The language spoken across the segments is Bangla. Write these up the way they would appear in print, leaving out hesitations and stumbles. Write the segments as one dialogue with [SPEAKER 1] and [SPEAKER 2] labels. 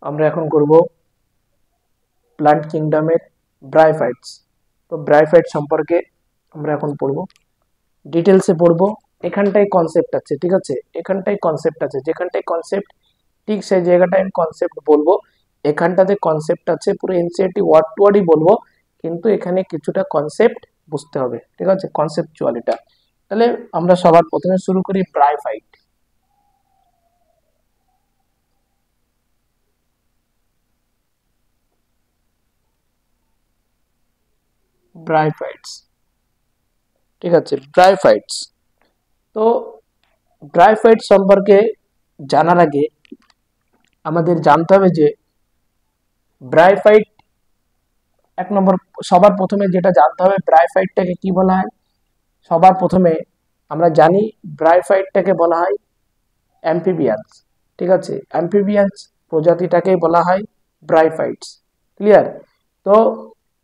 [SPEAKER 1] আমরা এখন করব প্লান্ট কিংডমের ব্রায়োফাইটস। তো ব্রায়োফাইট সম্পর্কে আমরা এখন পড়ব, ডিটেলসে পড়ব। এখানটাই কনসেপ্ট আছে, ঠিক আছে, এখানটাই কনসেপ্ট আছে, যেখানটাই কনসেপ্ট ঠিক সেই জায়গাটায় আমি কনসেপ্ট বলবো। এখানটাতে কনসেপ্ট আছে, পুরো এনসিইআরটি ওয়ার্ড টু ওয়ার্ডই বলবো, কিন্তু এখানে কিছুটা কনসেপ্ট বুঝতে হবে, ঠিক আছে, কনসেপচুয়ালিটা। তাহলে আমরা সবার প্রথমে শুরু করি ব্রায়োফাইট। ব্রায়োফাইটস, ঠিক আছে, ব্রায়োফাইটস। তো ব্রায়োফাইট সম্পর্কে জানার আগে আমাদের জানতে হবে যে ব্রায়োফাইট এক নম্বর, সবার প্রথমে যেটা জানতে হবে ব্রায়োফাইটটাকে কি বলা হয়। সবার প্রথমে আমরা জানি ব্রায়োফাইটটাকে বলা হয় অ্যাম্ফিবিয়ান্স, ঠিক আছে, অ্যাম্ফিবিয়ান্স প্রজাতিটাকে বলা হয় ব্রায়োফাইটস। ক্লিয়ার? তো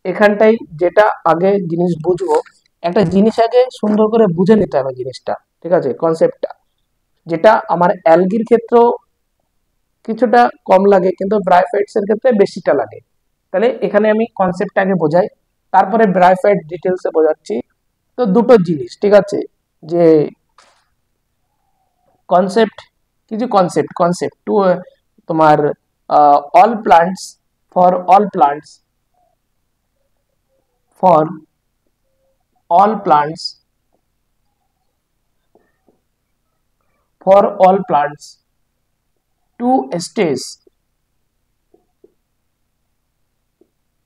[SPEAKER 1] এখানটাই যেটা আগে জিনিস বুঝবো, একটা জিনিস আগে সুন্দর করে বুঝে নিতে হবে জিনিসটা, ঠিক আছে, কনসেপ্টটা, যেটা আমার অ্যালগির ক্ষেত্রেও কিছুটা কম লাগে কিন্তু ব্রায়োফাইটস এর ক্ষেত্রে বেশিটা লাগে। তাহলে এখানে আমি কনসেপ্ট আগে বোঝাই, তারপরে ব্রায়োফাইট ডিটেলসে বোঝাচ্ছি। তো দুটো জিনিস, ঠিক আছে, যে কনসেপ্ট, কিছু কনসেপ্ট কনসেপ্ট টু তোমার all plants, for all plants, for all plants, for all plants two stage,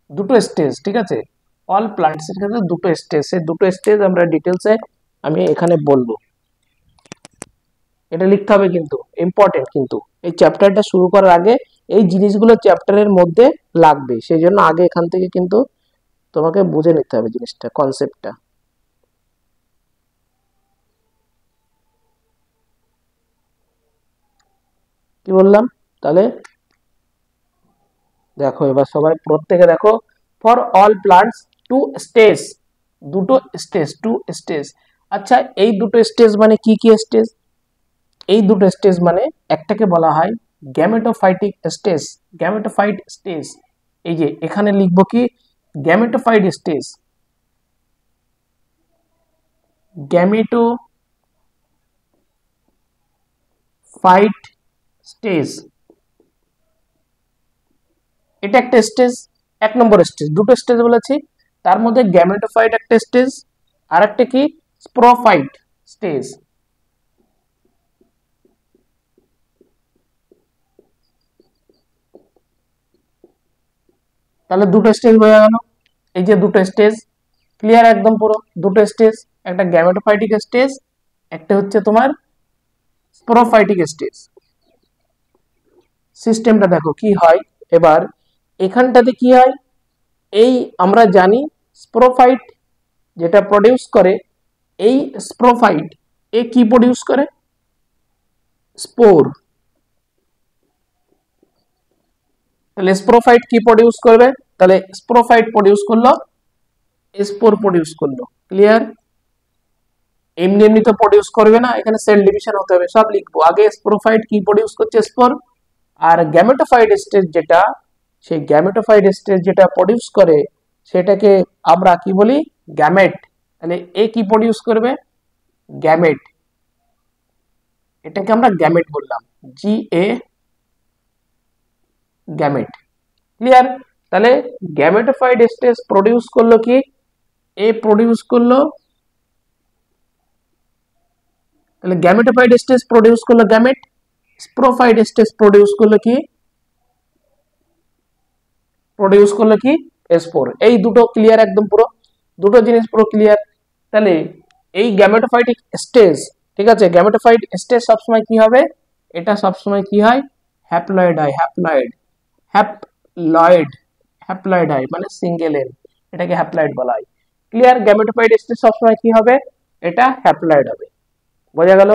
[SPEAKER 1] দুটো স্টেজ, ঠিক আছে, অল প্লান্টস এর ক্ষেত্রে দুটো স্টেজ, সেই দুটো স্টেজ আমরা ডিটেলসে আমি এখানে বলবো। এটা লিখতে হবে কিন্তু, ইম্পর্টেন্ট কিন্তু, এই চ্যাপ্টারটা শুরু করার আগে এই জিনিসগুলো চ্যাপ্টারের মধ্যে লাগবে, সেই জন্য আগে এখান থেকে কিন্তু তোমাকে বুঝে নিতে হবে জিনিসটা, কনসেপ্টটা। কি বললাম? তাহলে দেখো এবার সবাই প্রত্যেকে দেখো, for all plants two stage, দুটো স্টেজ, টু স্টেজ। আচ্ছা, এই দুটো স্টেজ মানে কি কি স্টেজ? এই দুটো স্টেজ মানে একটাকে বলা হয় গ্যামেটোফাইটিক স্টেজ, গ্যামেটোফাইট স্টেজ। এই যে এখানে লিখবো কি গ্যামেটোফাইট স্টেজ, গ্যামেটোফাইট স্টেজ, এটা একটা স্টেজ, এক নম্বর স্টেজ। দুটো স্টেজ বলেছি, তার মধ্যে গ্যামেটোফাইট একটা স্টেজ, আর একটা কি স্প্রোফাইট স্টেজ। তাহলে দুটো স্টেজ বোঝা গেল, এই যে দুটো স্টেজ, ক্লিয়ার একদম পুরো, দুটো স্টেজ, একটা গ্যামেটোফাইটিক স্টেজ, একটা হচ্ছে তোমার স্পোরোফাইটিক স্টেজ। সিস্টেমটা দেখো কি হয়। এবার এখানটাতে কি হয়, এই আমরা জানি স্পোরোফাইট যেটা প্রডিউস করে, এই স্পোরোফাইট এ কি প্রডিউস করে? স্পোর। তাহলে স্পোরোফাইট কি প্রডিউস করবে? তাহলে স্পোরোফাইট প্রডিউস করলো স্পোর, প্রডিউস করলো। ক্লিয়ার? এমনি এমনি তো প্রডিউস করবে না, এখানে সেল ডিভিশন হতে হবে, সব লিখবো আগে। স্পোরোফাইট কি প্রডিউস করছে? স্পোর। আর গ্যামেটোফাইট স্টেজ যেটা, সেই গ্যামেটোফাইট স্টেজ যেটা প্রডিউস করে সেটাকে আমরা কি বলি? গ্যামেট। তাহলে এ কি প্রডিউস করবে? গ্যামেট। এটাকে আমরা গ্যামেট বললাম, জি এ, গ্যামেট। ক্লিয়ার? তাহলে গ্যামেটোফাইট স্টেজ প্রডিউস করলো কি? এ প্রডিউস করলো, তাহলে গ্যামেটোফাইট স্টেজ প্রডিউস করলো গ্যামেট, স্পোরোফাইট স্টেজ প্রডিউস করলো কি? প্রডিউস করলো কি? স্পোর। এই দুটো ক্লিয়ার একদম পুরো, দুটো জিনিস পুরো ক্লিয়ার। তাহলে এই গ্যামেটোফাইটিক স্টেজ, ঠিক আছে, গ্যামেটোফাইট স্টেজ সবসময় কি হবে? এটা সবসময় কি হয়? হ্যাপ্লয়েড হয়, হ্যাপ্লয়েড, হ্যাপ্লয়েড, হ্যাপ্লয়েড হয় মানে সিঙ্গেল এন, এটাকে হ্যাপ্লয়েড বলা হয়। ক্লিয়ার? গ্যামেটোফাইট স্টেজ সবসময় কি হবে? এটা হ্যাপ্লয়েড হবে। বোঝা গেল?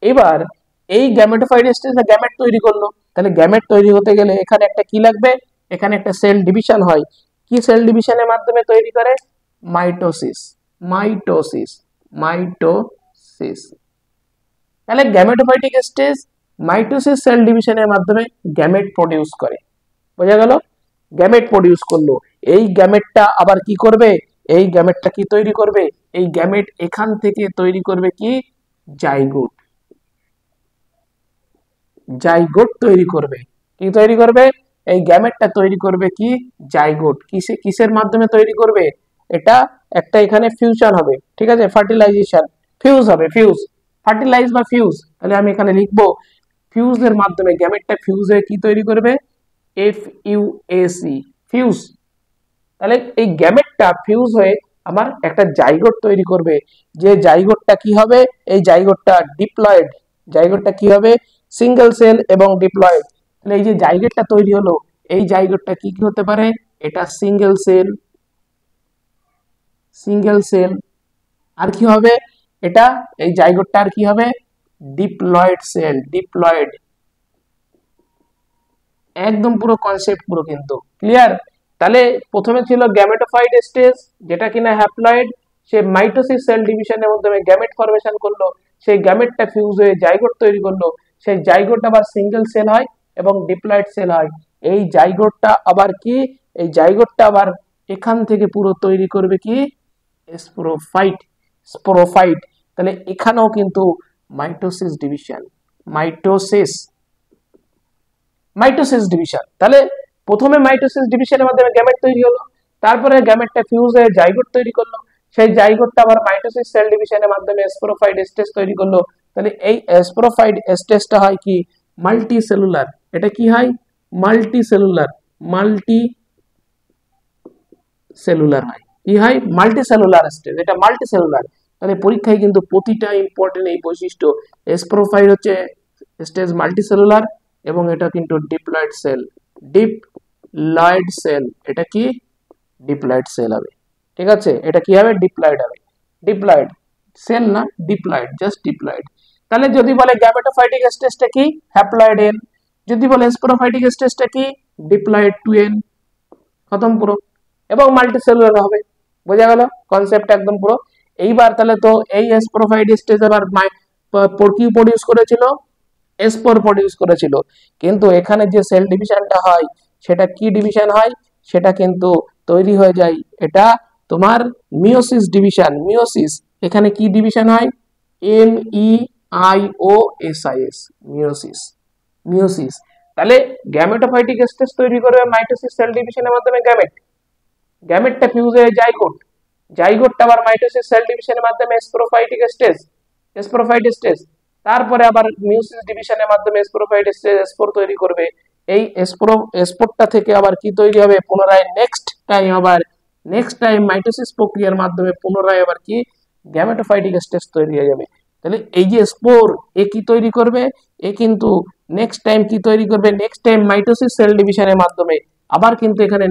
[SPEAKER 1] এবার এই গ্যামেটোফাইট স্টেজ গ্যামেট তৈরি করলো, তাহলে গ্যামেট তৈরি হতে গেলে এখানে একটা কি লাগবে? এখানে একটা সেল ডিভিশন হয়। কি সেল ডিভিশনের মাধ্যমে তৈরি করে? Mitosis, mitosis, mitosis. তাহলে গ্যামেটোফাইটিক স্টেজ মাইটোসিস সেল ডিভিশনের মাধ্যমে গ্যামেট প্রডিউস করে। বোঝা গেল? গ্যামেট প্রডিউস করলো, এই গ্যামেটটা আবার কি করবে, এই গ্যামেটটা কি তৈরি করবে, এই গ্যামেট এখান থেকে তৈরি করবে কি জাইগোট, জাইগোট তৈরি করবে, কি তৈরি করবে, এই গ্যামেটটা তৈরি করবে কি জাইগোট, কিসের মাধ্যমে তৈরি করবে, এটা একটা এখানে ফিউশন হবে, ঠিক আছে, ফার্টিলাইজেশন, ফিউজ হবে, ফিউজ, ফার্টিলাইজ বা ফিউজ, তাহলে আমি এখানে লিখবো ফিউজের মাধ্যমে গ্যামেটটা ফিউজ হয়ে কি তৈরি করবে, FUAC, ফিউজ। তাহলে এই গ্যামেটটা ফিউজ হয়ে আমার একটা জাইগোট তৈরি করবে, যে জাইগোটটা কি হবে, এই জাইগোটটা ডিপ্লয়েড, জাইগোটটা কি হবে সিঙ্গেল সেল এবং ডিপ্লয়েড। তাহলে এই যে জাইগোটটা তৈরি হলো, এই জাইগোটটা কি কি হতে পারে, এটা সিঙ্গেল সেল, সিঙ্গেল সেল, আর কি হবে, এটা এই জাইগোটটা আর কি হবে ডিপ্লয়েড সেল, ডিপ্লয়েড, একদম পুরো কনসেপ্ট পুরো কিন্তু ক্লিয়ার। তাহলে প্রথমে ছিল গ্যামেটোফাইট স্টেজ, যেটা কিনা হ্যাপ্লয়েড, সে মাইটোসিস সেল ডিভিশনের মাধ্যমে গ্যামেট ফরমেশন করলো, সেই গ্যামেটটা ফিউজ হয়ে জাইগোট তৈরি করলো, সেই জাইগোট আবার সিঙ্গেল সেল হয় এবং ডিপ্লয়েড সেল হয়। এই জাইগোটটা আবার কি, এই জাইগোটটা আবার এখান থেকে পুরো তৈরি করবে কি স্পোরোফাইট, স্পোরোফাইট। তাহলে এখানেও কিন্তু mitosis division, mitosis, mitosis division. তাহলে প্রথমে মাইটোসিস ডিভিশনের মাধ্যমে গ্যামেট তৈরি হলো, তারপরে গ্যামেটটা ফিউজ হয়ে জাইগোট তৈরি করলো, সেই জাইগোটটা আবার মাইটোসিস সেল ডিভিশনের মাধ্যমে স্পোরোফাইট স্টেজ তৈরি করলো। তাহলে এই স্পোরোফাইট স্টেজটা হয় কি মাল্টি সেলুলার, এটা কি হয় মাল্টি সেলুলার, মাল্টি সেলুলার হয়, কি হয় মাল্টি সেলুলার স্টেজ, এটা মাল্টি সেলুলার। তাহলে পরীক্ষায় কিন্তু প্রতিটা ইম্পর্টেন্ট এই বৈশিষ্ট্য, স্পোরোফাইট হচ্ছে স্টেজ মাল্টি সেলুলার এবং এটা কিন্তু ডিপ্লয়েড সেল, ডিপ্লয়েড সেল, এটা কি ডিপ্লয়েড সেল হবে, ঠিক আছে, এটা কি হবে ডিপ্লয়েড হবে, ডিপ্লয়েড সেল না ডিপ্লয়েড, জাস্ট ডিপ্লয়েড। তাহলে যদি বলে গ্যামেটোফাইটিক স্টেজটা কি হ্যাপ্লয়েড এন, যদি বলে স্পোরোফাইটিক স্টেজটা কি ডিপ্লয়েড 2n, খতম পুরো, এবং মাল্টিসেলুলার হবে। বোঝা গেল কনসেপ্ট একদম পুরো। এইবার তাহলে তো এই স্পোরোফাইট স্টেজ আবার কি প্রডিউস করেছিল, স্পোর প্রডিউস করেছিল, কিন্তু এখানে যে সেল ডিভিশনটা হয় সেটা কি ডিভিশন হয়, সেটা কিন্তু তৈরি হয়ে যায়, এটা তোমার মিওসিস ডিভিশন, মিওসিস, এখানে কি ডিভিশন হয় MEIOSIS, মিওসিস, মিওসিস। তাহলে গ্যামেটোফাইটিক স্টেজ তৈরি করবে মাইটোসিস সেল ডিভিশনের মাধ্যমে গ্যামেট, গ্যামেটটা ফিউজ হয়ে জাইগোট, জাইগোটটা আবার মাইটোসিস সেল ডিভিশনের মাধ্যমে স্পোরোফাইটিক স্টেজ, স্পোরোফাইট স্টেজ, তারপরে আবার মিওসিস ডিভিশনের মাধ্যমে স্পোরোফাইট স্টেজ স্পোর তৈরি করবে। এই স্পোরটা থেকে আবার কি তৈরি হবে পুনরায় নেক্সট টাইম, আবার নেক্সট টাইম মাইটোসিস প্রক্রিয়ার মাধ্যমে পুনরায় আবার কি গ্যামেটোফাইটিক স্টেজ তৈরি হয়ে যাবে। তাহলে এই যে স্পোর এ কি তৈরি করবে, এ কিন্তু নেক্সট টাইম কি তৈরি করবে, নেক্সট টাইম মাইটোসিস সেল ডিভিশনের মাধ্যমে আবার কিন্তু এখানে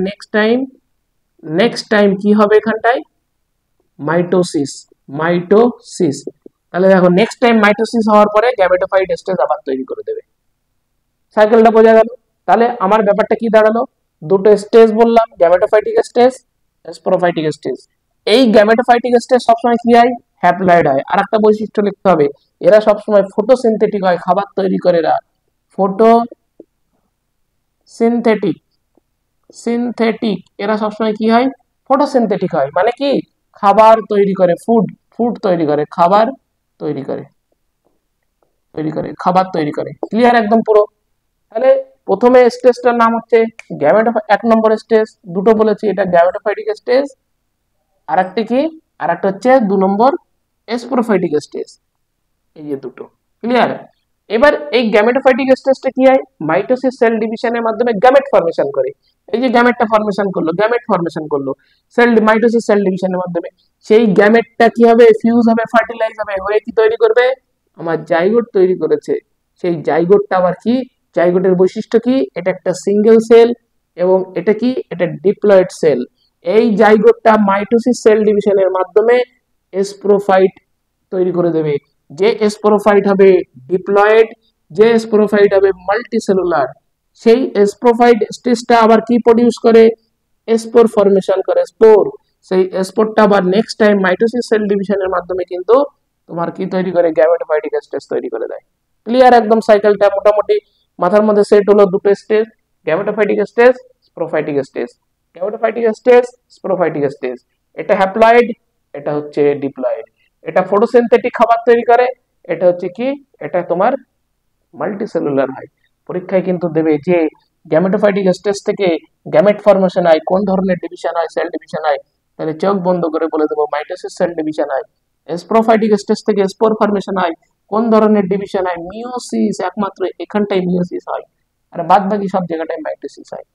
[SPEAKER 1] নেক্সট টাইম কি হবে এখানটায় মাইটোসিস, মাইটোসিস। তাহলে দেখো নেক্সট টাইম মাইটোসিস হওয়ার পরে গ্যামেটোফাইট স্টেজ আবার তৈরি করে দেবে, সাইকেলটা বোঝা গেল। তাহলে আমার ব্যাপারটা কি দাঁড়ালো, দুটো স্টেজ বললাম, গ্যামেটোফাইটিক স্টেজ, স্পোরোফাইটিক স্টেজ। এই গ্যামেটোফাইটিক স্টেজ সবসময় কি হয় হ্যাপ্লয়েড হয়। আর একটা বৈশিষ্ট্য লিখতে হবে, এরা সবসময় ফটোসিনথেটিক হয়, খাবার তৈরি করে এরা, ফটো সিনথেটিক, সিনথেটিক, এরা সবসময় কি হয় ফটোসিনথেটিক হয়, মানে কি খাবার তৈরি করে, ফুড, ফুড তৈরি করে, খাবার তৈরি করে, তৈরি করে, খাবার তৈরি করে, ক্লিয়ার একদম পুরো। তাহলে প্রথমে স্টেজটার নাম হচ্ছে এক নম্বর স্টেজ, দুটো বলেছি, এটা গ্যামেটোফাইটিক স্টেজ, আর একটা কি, আর একটা হচ্ছে 2 নম্বর স্পোরোফাইটিক স্টেজ, এই যে দুটো, ক্লিয়ার। এবার এই গ্যামেটোফাইটিক স্টেজটা কি হয় মাইটোসিস সেল ডিভিশনের মাধ্যমে গ্যামেট ফরমেশন করে, এই যে গ্যামেটটা ফরমেশন করলো, গ্যামেট ফরমেশন করলো সেল মাইটোসিস সেল ডিভিশনের মাধ্যমে, সেই গ্যামেটটা কি হবে ফিউজ হবে, ফার্টিলাইজ হবে, হয়ে কি তৈরি করবে আমার জাইগোট তৈরি করেছে। সেই জাইগোটটা আবার কি, জাইগোটের বৈশিষ্ট্য কি, এটা একটা সিঙ্গেল সেল এবং এটা কি, এটা ডিপ্লয়েড সেল। এই জাইগোটটা মাইটোসিস সেল ডিভিশনের মাধ্যমে স্পোরোফাইট তৈরি করে দেবে, যে স্পোরোফাইট হবে ডিপ্লয়েড, যে স্পোরোফাইট হবে মাল্টিসেলুলার। সেই স্পোরোফাইট স্টেজটা আবার কি প্রডিউস করে, স্পোর ফরমেশন করে, স্পোর। সেই স্পোরটা আবার নেক্সট টাইম মাইটোসিস সেল ডিভিশনের মাধ্যমে কিন্তু তোমার কি তৈরি করে গ্যামেটোফাইটিক স্টেজ তৈরি করে দেয়। ক্লিয়ার একদম সাইকেলটা মোটামুটি মাথার মধ্যে সেট হলো, দুটো stage, gametophytic stage, sporophytic stage, gametophytic stage, sporophytic stage. এটা হ্যাপ্লয়েড, এটা হচ্ছে ডিপ্লয়েড। এটা ফটোসিনথেটিক খাবার তৈরি করে, এটা হচ্ছে কি, এটা তোমার মাল্টিসেলুলার হয়। পরীক্ষায় কিন্তু দেবে যে গ্যামেটোফাইটিক স্টেজ থেকে গ্যামেট ফর্মেশন হয়, কোন ধরনের ডিভিশন হয়, সেল ডিভিশন হয়, তাহলে চোখ বন্ধ করে বলে দেবো মাইটোসিস সেল ডিভিশন হয়। স্পোরোফাইটিক স্টেজ থেকে স্পোর ফর্মেশন হয়, কোন ধরনের ডিভিশন হয়, মিওসিস, একমাত্র এখানটাই মিওসিস হয়, আর বাদ বাকি সব জায়গাটায় মাইটোসিস হয়।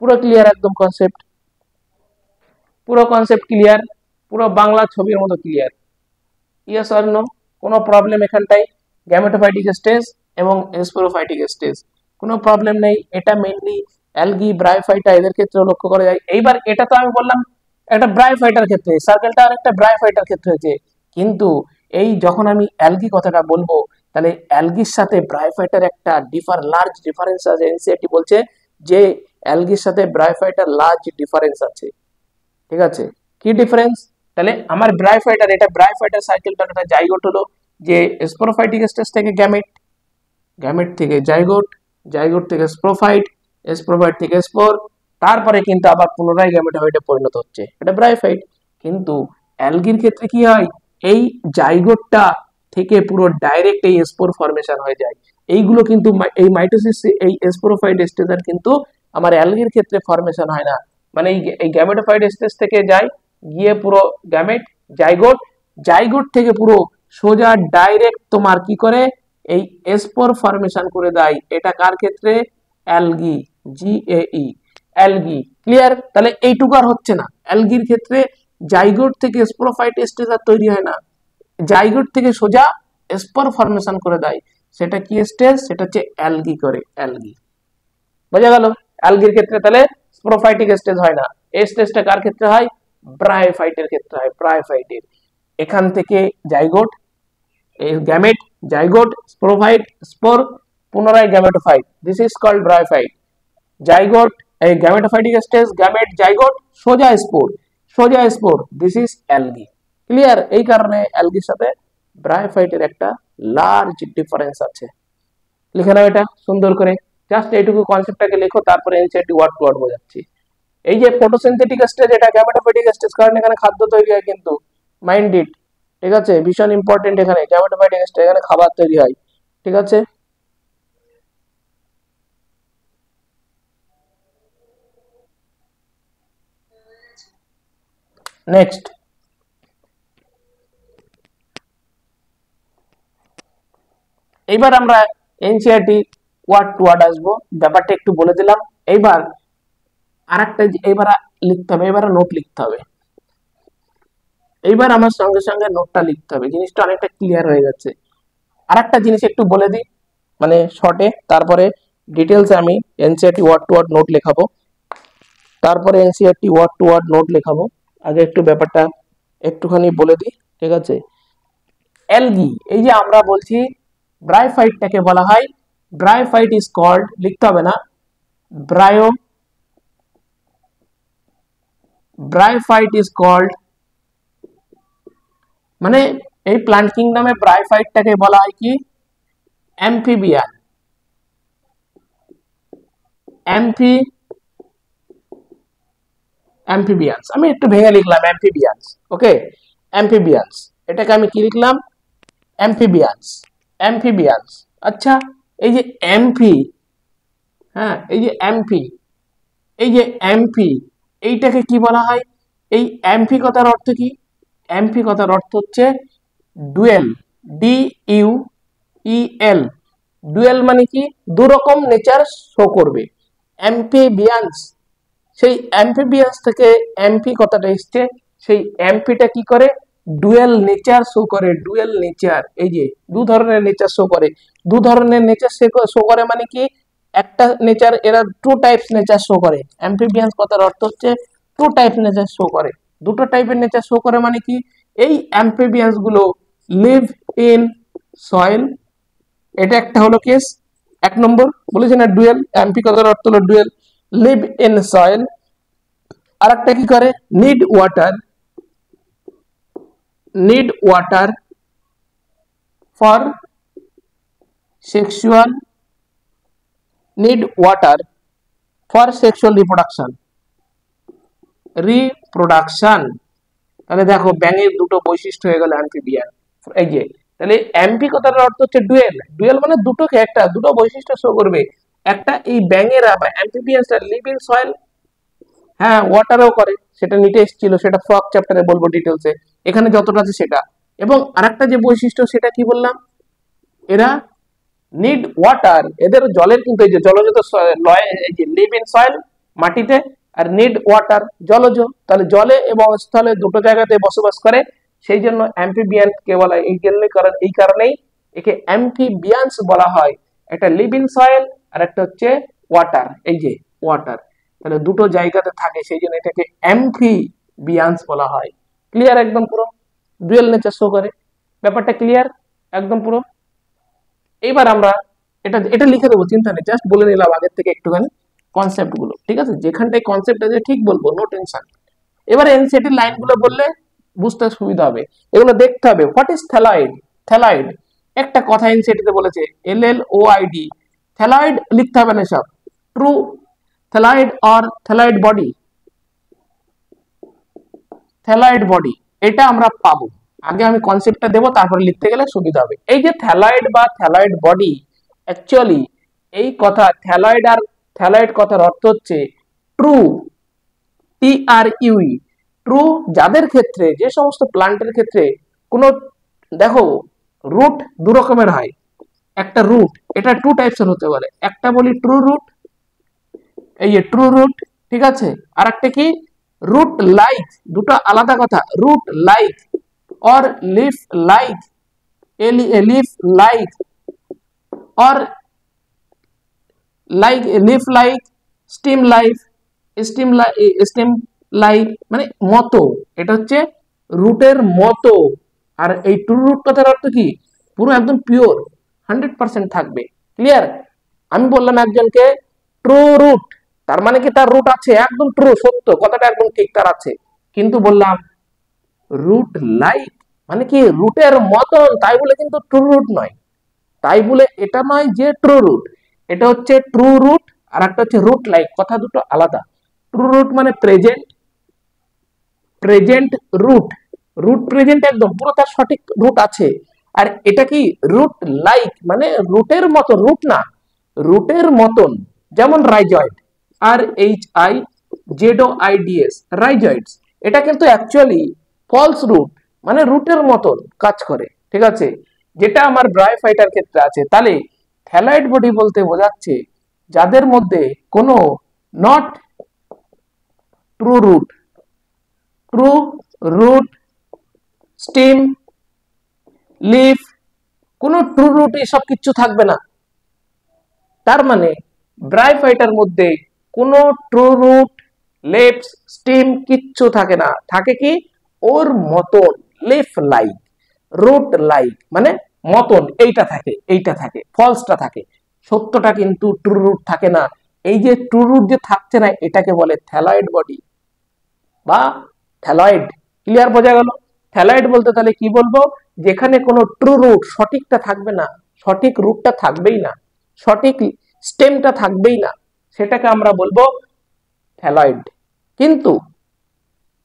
[SPEAKER 1] পুরো ক্লিয়ার একদম কনসেপ্ট, পুরো কনসেপ্ট ক্লিয়ার, পুরো বাংলা ছবির মতো ক্লিয়ার। Yes or no? কোনো প্রবলেম এখানটাই? গ্যামেটোফাইটিক স্টেজ এবং স্পোরোফাইটিক স্টেজ কোনো প্রবলেম নেই। এটা মেইনলি অ্যালগি, ব্রায়োফাইটা এদের ক্ষেত্রে লক্ষ্য করা যায়। এইবার এটা তো আমি বললাম একটা ব্রায়োফাইটার ক্ষেত্রে, সার্কেলটা আর একটা ব্রায়োফাইটার ক্ষেত্রে হয়েছে, কিন্তু এই যখন আমি অ্যালগি কথাটা বলবো, তাহলে অ্যালগির সাথে ব্রায়োফাইটার একটা লার্জ ডিফারেন্স আছে। এনসিইআরটি বলছে যে অ্যালগির সাথে ব্রায়োফাইটার লার্জ ডিফারেন্স আছে। ঠিক আছে, কি ডিফারেন্স? তাহলে আমার ব্রায়োফাইটার, এটা ব্রায়োফাইটার সাইকেলটা একটা জাইগোট হলো, যে স্পোরোফাইটিক স্টেজ থেকে গ্যামেট, গ্যামেট থেকে জাইগোট, জাইগোট থেকে স্পোরোফাইট, স্পোরোফাইট থেকে স্পোর, তারপরে কিন্তু আবার পুনরায় গ্যামেটোফাইটে পরিণত হচ্ছে, এটা ব্রায়োফাইট। কিন্তু অ্যালগির ক্ষেত্রে কি হয়, এই জাইগোটটা থেকে পুরো ডাইরেক্ট এই স্পোর ফর্মেশন হয়ে যায়। এইগুলো কিন্তু এই মাইটোসিস, এই স্পোরোফাইট স্টেজের কিন্তু আমার অ্যালগির ক্ষেত্রে ফর্মেশন হয় না। মানে এই গ্যামেটোফাইট স্টেজ থেকে যায়, গিয়ে পুরো গ্যামেট, জাইগোট, জাইগোট থেকে পুরো সোজা ডাইরেক্ট তোমার কি করে এই স্পোর ফর্মেশন করে দেয়। এটা কার ক্ষেত্রে? অ্যালগি, জিএই, অ্যালগি। ক্লিয়ার? তাহলে এইটুকু আর হচ্ছে না। অ্যালগির ক্ষেত্রে জাইগোট থেকে স্পোরোফাইট স্টেজ আর তৈরি হয় না, জাইগোট থেকে সোজা স্পোর ফর্মেশন করে দেয়। সেটা কি স্টেজ? সেটা হচ্ছে অ্যালগি করে, অ্যালগি। বোঝা গেল? অ্যালগির ক্ষেত্রে তাহলে স্পোরোফাইটিক স্টেজ হয় না। এই স্টেজটা কার ক্ষেত্রে হয়? ব্রায়োফাইটের ক্ষেত্রে হয়, ব্রায়োফাইটের। এখান থেকে জাইগোট, এই গ্যামেট, জাইগোট, স্পোরোফাইট, স্পোর, পুনরায় gametophyte, this is called bryophyte. Zygote, এই গ্যামেটোফাইটিক স্টেজ, গ্যামেট, জাইগোট, সোজা স্পোর, সোজা spore, this is algae. Clear? এই কারণে অ্যালগির সাথে ব্রায়োফাইটের একটা লার্জ ডিফারেন্স আছে। লিখে নাও এটা সুন্দর করে, জাস্ট এইটুকু কনসেপ্টটাকে লেখো, তারপরে এনসিইআরটি ওয়ার্ড টু ওয়ার্ড বোঝাচ্ছি। এই যে ফটোসিনথেটিক স্টেজ, এটা গ্যামেটোফাইটিক স্টেজ, কারণ এখানে খাদ্য তৈরি হয় কিন্তু, মাইন্ড ইট। ঠিক আছে, ভীষণ ইম্পর্টেন্ট, এখানে গ্যামেটোফাইটিক স্টেজ, এখানে খাবার তৈরি হয়। ঠিক আছে, নেক্সট। এইবার আমরা এনসিইআরটি ওয়ার্ড টু ওয়ার্ড আসবো, ব্যাপারটা একটু বলে দিলাম। এইবার আরেকটা, এইবার লিখতে হবে, এবার নোট লিখতে হবে। এইবার আমার সঙ্গে সঙ্গে নোটটা লিখতে হবে, জিনিসটা অনেকটা ক্লিয়ার হয়ে যাচ্ছে। আরেকটা জিনিস একটু বলে দিই, মানে শর্টে, তারপরে ডিটেলসে আমি NCERT word to word note লেখাবো, তারপরে NCERT word to word note লেখাবো। আগে একটু ব্যাপারটা একটুখানি বলে দিই। ঠিক আছে, অ্যালগি, এই যে আমরা বলছি ব্রায়োফাইটটাকে বলা হয়, ব্রায়োফাইট ইজ কল্ড, লিখতে হবে না, ব্রায়োফাইট ইজ কল্ড, মানে এই প্লান্ট কিংডমে ব্রায়োফাইটটাকে বলা হয় কি? Amphibian, amphibians. আমি একটু ভেঙে লিখলাম অ্যাম্ফিবিয়ান্স। ওকে, অ্যাম্ফিবিয়ান্স, এটাকে আমি কি লিখলাম? Amphibians, amphibians. আচ্ছা, এই যে অ্যাম্ফি, হ্যাঁ, এই যে অ্যাম্ফি, এই যে অ্যাম্ফি, এইটাকে কি বলা হয়? এই অ্যাম্ফি কথার অর্থ কি? অ্যাম্ফি কথার অর্থ হচ্ছে ডুয়েল, ডি ইউ ই এল। ডুয়েল মানে কি? দুরকম নেচার শো করবে। অ্যাম্ফিবিয়ান্স, সেই অ্যাম্ফিবিয়ান্স থেকে অ্যাম্ফি কথাটা এসছে। সেই অ্যাম্ফিটা কি করে? ডুয়েল নেচার শো করে, ডুয়েল নেচার। এই যে দু ধরনের নেচার শো করে, দু ধরনের নেচার শো করে মানে কি? একটা নেচার, এরা টু টাইপস নেচার শো করে। অ্যাম্ফিবিয়ান্স কথার অর্থ হচ্ছে টু টাইপস নেচার শো করে। দুটো টাইপের নেচার শো করে মানে কি? এই অ্যাম্ফিবিয়ান্স গুলো লিভ ইন সয়েল, এটা একটা হলো কেস। এক নম্বর বলেছি না ডুয়েল, অ্যাম্ফি কথার অর্থ হলো ডুয়েল, লিভ ইন সয়েল। আর একটা কি করে? Need water, need water for sexual, need water for sexual reproduction. তাহলে দেখো ব্যাঙের দুটো বৈশিষ্ট্য হয়ে গেল অ্যাম্ফিবিয়ান। এই যে তাহলে অ্যাম্ফি কথাটার অর্থ হচ্ছে ডুয়েল। ডুয়েল মানে দুটো কি একটা, দুটো বৈশিষ্ট্য শো করবে। একটা এই ব্যাঙেরা বা অ্যাম্ফিবিয়ানসটা লিভ ইন সয়েল, হ্যাঁ ওয়াটারেও করে, সেটা নিটে এসেছিল, সেটা ফ্রগ চ্যাপ্টারে বলবো ডিটেলসে, এখানে যতটা আছে সেটা। এবং আরেকটা যে বৈশিষ্ট্য সেটা কি বললাম, এরা নিড ওয়াটার, এদের জলের কিন্তু এই যে জলজ এই যে লিভ ইন সয়েল মাটিতে, আর নিড ওয়াটার জলজ, তাহলে জলে এবং স্থলে দুটো জায়গাতে বসবাস করে, সেই জন্য অ্যাম্ফিবিয়ান কে বলা হয়। এই কারণেই একে অ্যাম্ফিবিয়ান্স বলা হয়। একটা লিভ ইন সয়েল আর একটা হচ্ছে ওয়াটার, এই যে ওয়াটার, তাহলে দুটো জায়গাতে থাকে, সেই জন্য এটাকে অ্যাম্ফিবিয়ান্স বলা হয়। ক্লিয়ার একদম পুরো, ডুয়েল নেচার শো করে, ব্যাপারটা ক্লিয়ার একদম পুরো। এইবার আমরা এটা এটা লিখে দেবো, চিন্তা নেই, জাস্ট বলে নিলাম আগের থেকে একটুখানি কনসেপ্ট গুলো, ঠিক আছে? যেখানটায় কনসেপ্ট আছে ঠিক বলবো, নো টেনশন। এবারে এনসিইআরটি লাইন গুলো বললে বুঝতে সুবিধা হবে, এগুলো দেখতে হবে। What is থ্যালয়েড? থ্যালয়েড একটা কথা এনসিইআরটি তে বলেছে, LLOID, থ্যালয়েড লিখতে হবে না সব, ট্রু থ্যালয়েড অর থ্যালয়েড বডি, থ্যালয়েড বডি এটা আমরা পাবো। আগে আমি কনসেপ্টটা দেবো, তারপরে লিখতে গেলে সুবিধা হবে। এই যে থ্যালয়েড বা থ্যালয়েড বডি, অ্যাকচুয়ালি এই কথা থ্যালয়েড আর থ্যালয়েড কথার অর্থ হচ্ছে ট্রু, TRUE, ট্রু যাদের ক্ষেত্রে, যে সমস্ত প্লান্টের ক্ষেত্রে কোনো, দেখো রুট দু রকমের হয়, একটা রুট এটা টু টাইপসের হতে পারে, একটা বলি ট্রু রুট, এই যে ট্রু রুট, ঠিক আছে, আর একটা কি রুট লাইক, দুটো আলাদা কথা, root like or leaf like, leaf like or like leaf like, stem like, stem like মানে মতো, এটা হচ্ছে রুটের মতো। আর এই ট্রু রুট কথার অর্থ কি, পুরো একদম পিওর 100% থাকবে। ক্লিয়ার? আমি বললাম একজনকে ট্রু রুট, তার মানে কি তার রুট আছে, একদম ট্রু সত্য, কথাটা একদম ঠিক তার আছে। কিন্তু বললাম রুট লাইক মানে কি রুটের মতন, তাই বলে কিন্তু ট্রু রুট নয়, তাই বলে এটা নয় যে ট্রু রুট, এটা হচ্ছে ট্রু রুট আর একটা হচ্ছে রুট লাইক, কথা দুটো আলাদা। ট্রু রুট মানে present, present root, root present একদম পুরো তার সঠিক রুট আছে। আর এটা কি রুট লাইক মানে রুটের মতো, রুট না রুটের মতন, যেমন রাইজয়েড, RHIZOIDS, রাইজয়েডস, এটা কিন্তু অ্যাকচুয়ালি ফলস রুট, মানে রুটের মতন কাজ করে, ঠিক আছে, যেটা আমার ব্রায়োফাইটার ক্ষেত্রে আছে। তাহলে থ্যালয়েড বডি বলতে বোঝাচ্ছে যাদের মধ্যে কোনো not true root, true root, stem, leaf, কোনো ট্রু রুট এসব কিছু থাকবে না। তার মানে ব্রায়োফাইটার মধ্যে কোনো ট্রু রুট, লেফট, স্টেম কিচ্ছু থাকে না, থাকে কি ওর মতন, লিফ লাইক, রুট লাইক মানে মতন, এইটা থাকে, এইটা থাকে, ফলসটা থাকে, সত্যটা কিন্তু ট্রু রুট থাকে না। এই যে ট্রু রুট যে থাকছে না, এটাকে বলে থ্যালয়েড বডি বা থ্যালয়েড। ক্লিয়ার? বোঝা গেল? থ্যালয়েড বলতে তাহলে কি বলবো, যেখানে কোনো ট্রু রুট সঠিকটা থাকবে না, সঠিক রুটটা থাকবেই না, সঠিক স্টেমটা থাকবেই না, সেটাকে আমরা বলবো থ্যালয়েড। কিন্তু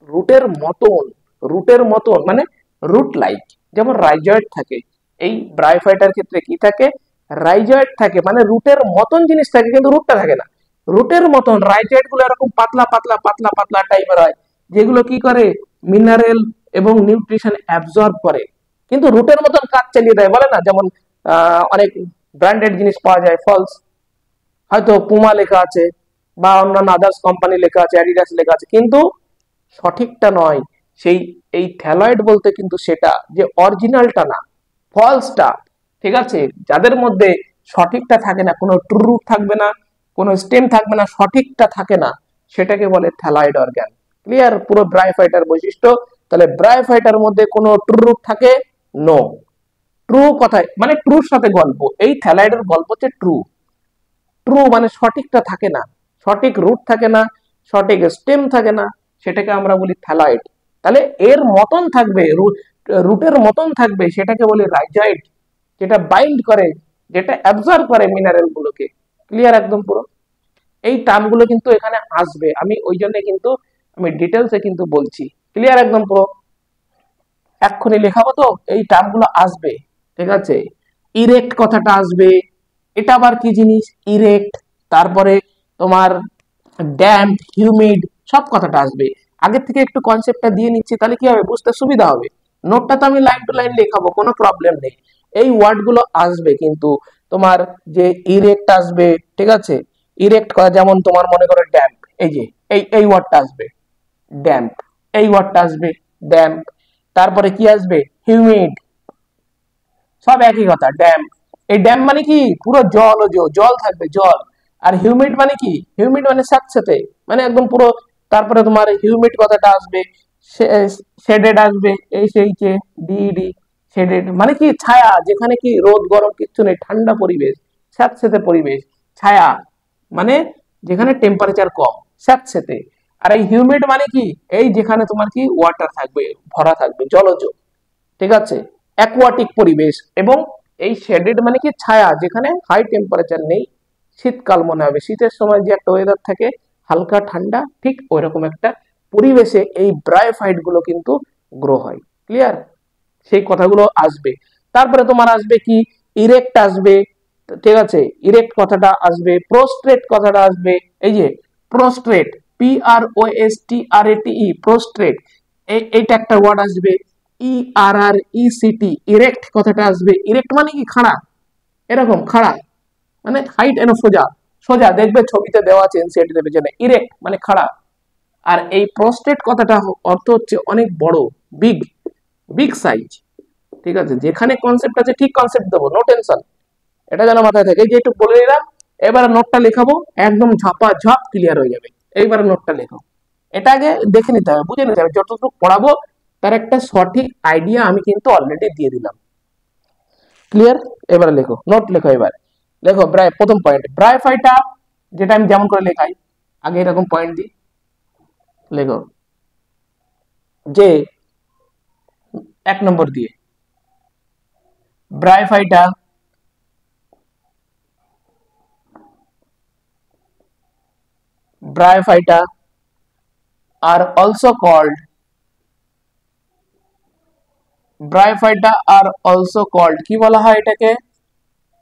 [SPEAKER 1] রুটের মতন, রুটের মতন মানে রুট লাইক, যেমন রাইজয়েড থাকে, এই ব্রায়োফাইটার ক্ষেত্রে কি থাকে, রাইজয়েড থাকে, মানে রুটের মতন জিনিস থাকে কিন্তু রুটটা থাকে না। রুটের মতন রাইজয়েড গুলো এরকম পাতলা পাতলা পাতলা পাতলা টাইপের হয়, যেগুলো কি করে মিনারেল এবং নিউট্রিশন অ্যাবজর্ব করে, কিন্তু রুটের মতন কাজ চালিয়ে দেয়, বলে না, যেমন অনেক ব্র্যান্ডেড জিনিস পাওয়া যায় ফলস, হয়তো পুমা লেখা আছে বা অন্যান্য আদার্স কোম্পানি লেখা আছে, অ্যাডিডাস লেখা আছে, কিন্তু সঠিকটা নয়। সেই এই থ্যালয়েড বলতে কিন্তু সেটা যে অরিজিনালটা না, ফলসটা, ঠিক আছে, যাদের মধ্যে সঠিকটা থাকে না, কোনো ট্রু রুট থাকবে না, কোনো স্টেম থাকবে না, সঠিকটা থাকে না, সেটাকে বলে থ্যালয়েড অর্গান। ক্লিয়ার? পুরো ব্রায়োফাইটার বৈশিষ্ট্য। তাহলে ব্রায়োফাইটার মধ্যে কোনো ট্রু রুট থাকে? নো। ট্রু কথায় মানে ট্রুর সাথে গল্প, এই থ্যালয়েডের গল্প হচ্ছে ট্রু। ট্রু মানে সঠিকটা থাকে না, সঠিক রুট থাকে না, সঠিক স্টেম থাকে না, সেটাকে আমরা বলি থ্যালয়েড। তাহলে এর মতন থাকবে, রুটের মতন থাকবে, সেটাকে বলি রাইজয়েড, যেটা বাইন্ড করে, যেটা অ্যাবজর্ব করে মিনারেল গুলোকে। ক্লিয়ার একদম পুরো? এই টার্মগুলো কিন্তু এখানে আসবে, আমি ওই জন্য কিন্তু আমি ডিটেলসে কিন্তু বলছি। ক্লিয়ার একদম পুরো, এক্ষুনি লেখাবো তো, এই টার্মগুলো আসবে। ঠিক আছে, ইরেক্ট কথাটা আসবে, এটা আবার কি জিনিস ইরেক্ট, তারপরে তোমার ড্যাম্প, হিউমিড, সব কথাটা আসবে। আগের থেকে একটু কনসেপ্টটা দিয়ে নিচ্ছি, তাহলে কি হবে বুঝতে সুবিধা হবে। নোটটা তো আমি লাইন টু লাইন লেখাবো, কোনো প্রবলেম নেই। এই ওয়ার্ডগুলো আসবে কিন্তু তোমার, যে ইরেক্ট আসবে, ঠিক আছে, ইরেক্ট করা, যেমন তোমার মনে করো ড্যাম্প, এই যে এই ওয়ার্ডটা আসবে ড্যাম্প, এই ওয়ার্ডটা আসবে ড্যাম্প, তারপরে কি আসবে হিউমিড, সব একই কথা ড্যাম্প। এই ড্যাম্প মানে কি পুরো জল, ও জল থাকবে জল। আর হিউমিড মানে কি, হিউমিড মানে স্যাঁতসেঁতে, মানে একদম পুরো। তারপরে তোমার হিউমিড কথাটা আসবে, শেডেড আসবে, এই সেই যে ডি, শেডেড মানে কি ছায়া, যেখানে কি রোদ গরম কিচ্ছু নেই, ঠান্ডা পরিবেশ, স্যাঁতসেঁতে পরিবেশ। ছায়া মানে যেখানে টেম্পারেচার কম, স্যাঁতসেঁতে। আর এই হিউমিড মানে কি, এই যেখানে তোমার কি ওয়াটার থাকবে, ভরা থাকবে, জলজ, ঠিক আছে, অ্যাকুয়াটিক পরিবেশ। এবং এই শেডেড মানে কি ছায়া, যেখানে হাই টেম্পারেচার নেই, শীতকাল মনে হবে, শীতের সময় যে একটা ওয়েদার থাকে হালকা ঠান্ডা, ঠিক ওইরকম একটা পরিবেশে এই ব্রায়োফাইট গুলো কিন্তু গ্রো হয়। ক্লিয়ার, সেই কথাগুলো আসবে। তারপরে তোমার আসবে কি ইরেক্ট আসবে, ঠিক আছে, ইরেক্ট কথাটা আসবে, প্রোস্ট্রেট কথাটা আসবে, এই যে প্রোস্ট্রেট, PROSTRATE, প্রোস্ট্রেট, এইটা একটা ওয়ার্ড আসবে। ERRECT, ইরেক্ট কথাটা আসবে। ইরেক্ট মানে কি খাড়া, এরকম খাড়া, মানে হাইট এন্ড সোজা, সোজা দেখবে ছবিতে দেওয়া আছে এনসিইআরটি দেবে জানে, ইরেক্ট মানে খাড়া। আর এই প্রোস্টেট কথাটা অর্থ হচ্ছে অনেক বড়, বিগ, বিগ সাইজ। ঠিক আছে, যেখানে কনসেপ্ট আছে ঠিক কনসেপ্ট দেবো, নো টেনশন, এটা যেন মাথায় থাকে। এই যে একটু বলে নিলাম, এবারে নোটটা লেখাবো, একদম ঝাপা ঝাপ ক্লিয়ার হয়ে যাবে। এইবারে নোটটা লেখো, এটা আগে দেখে নিতে হবে, বুঝে নিতে হবে, যতটুকু পড়াবো তার একটা সঠিক আইডিয়া আমি কিন্তু অলরেডি দিয়ে দিলাম। ক্লিয়ার, এবারে লেখো, নোট লেখো। এবার লেখো প্রথম পয়েন্ট, ব্রায়োফাইটা, যেটা আমি যেমন করে লেখাই, আগে এরকম পয়েন্ট দিই, লেখো যে 1 নম্বর দিয়ে bryophyta Bryophyta are also called, Bryophyta are also called কি বলা হয় এটাকে,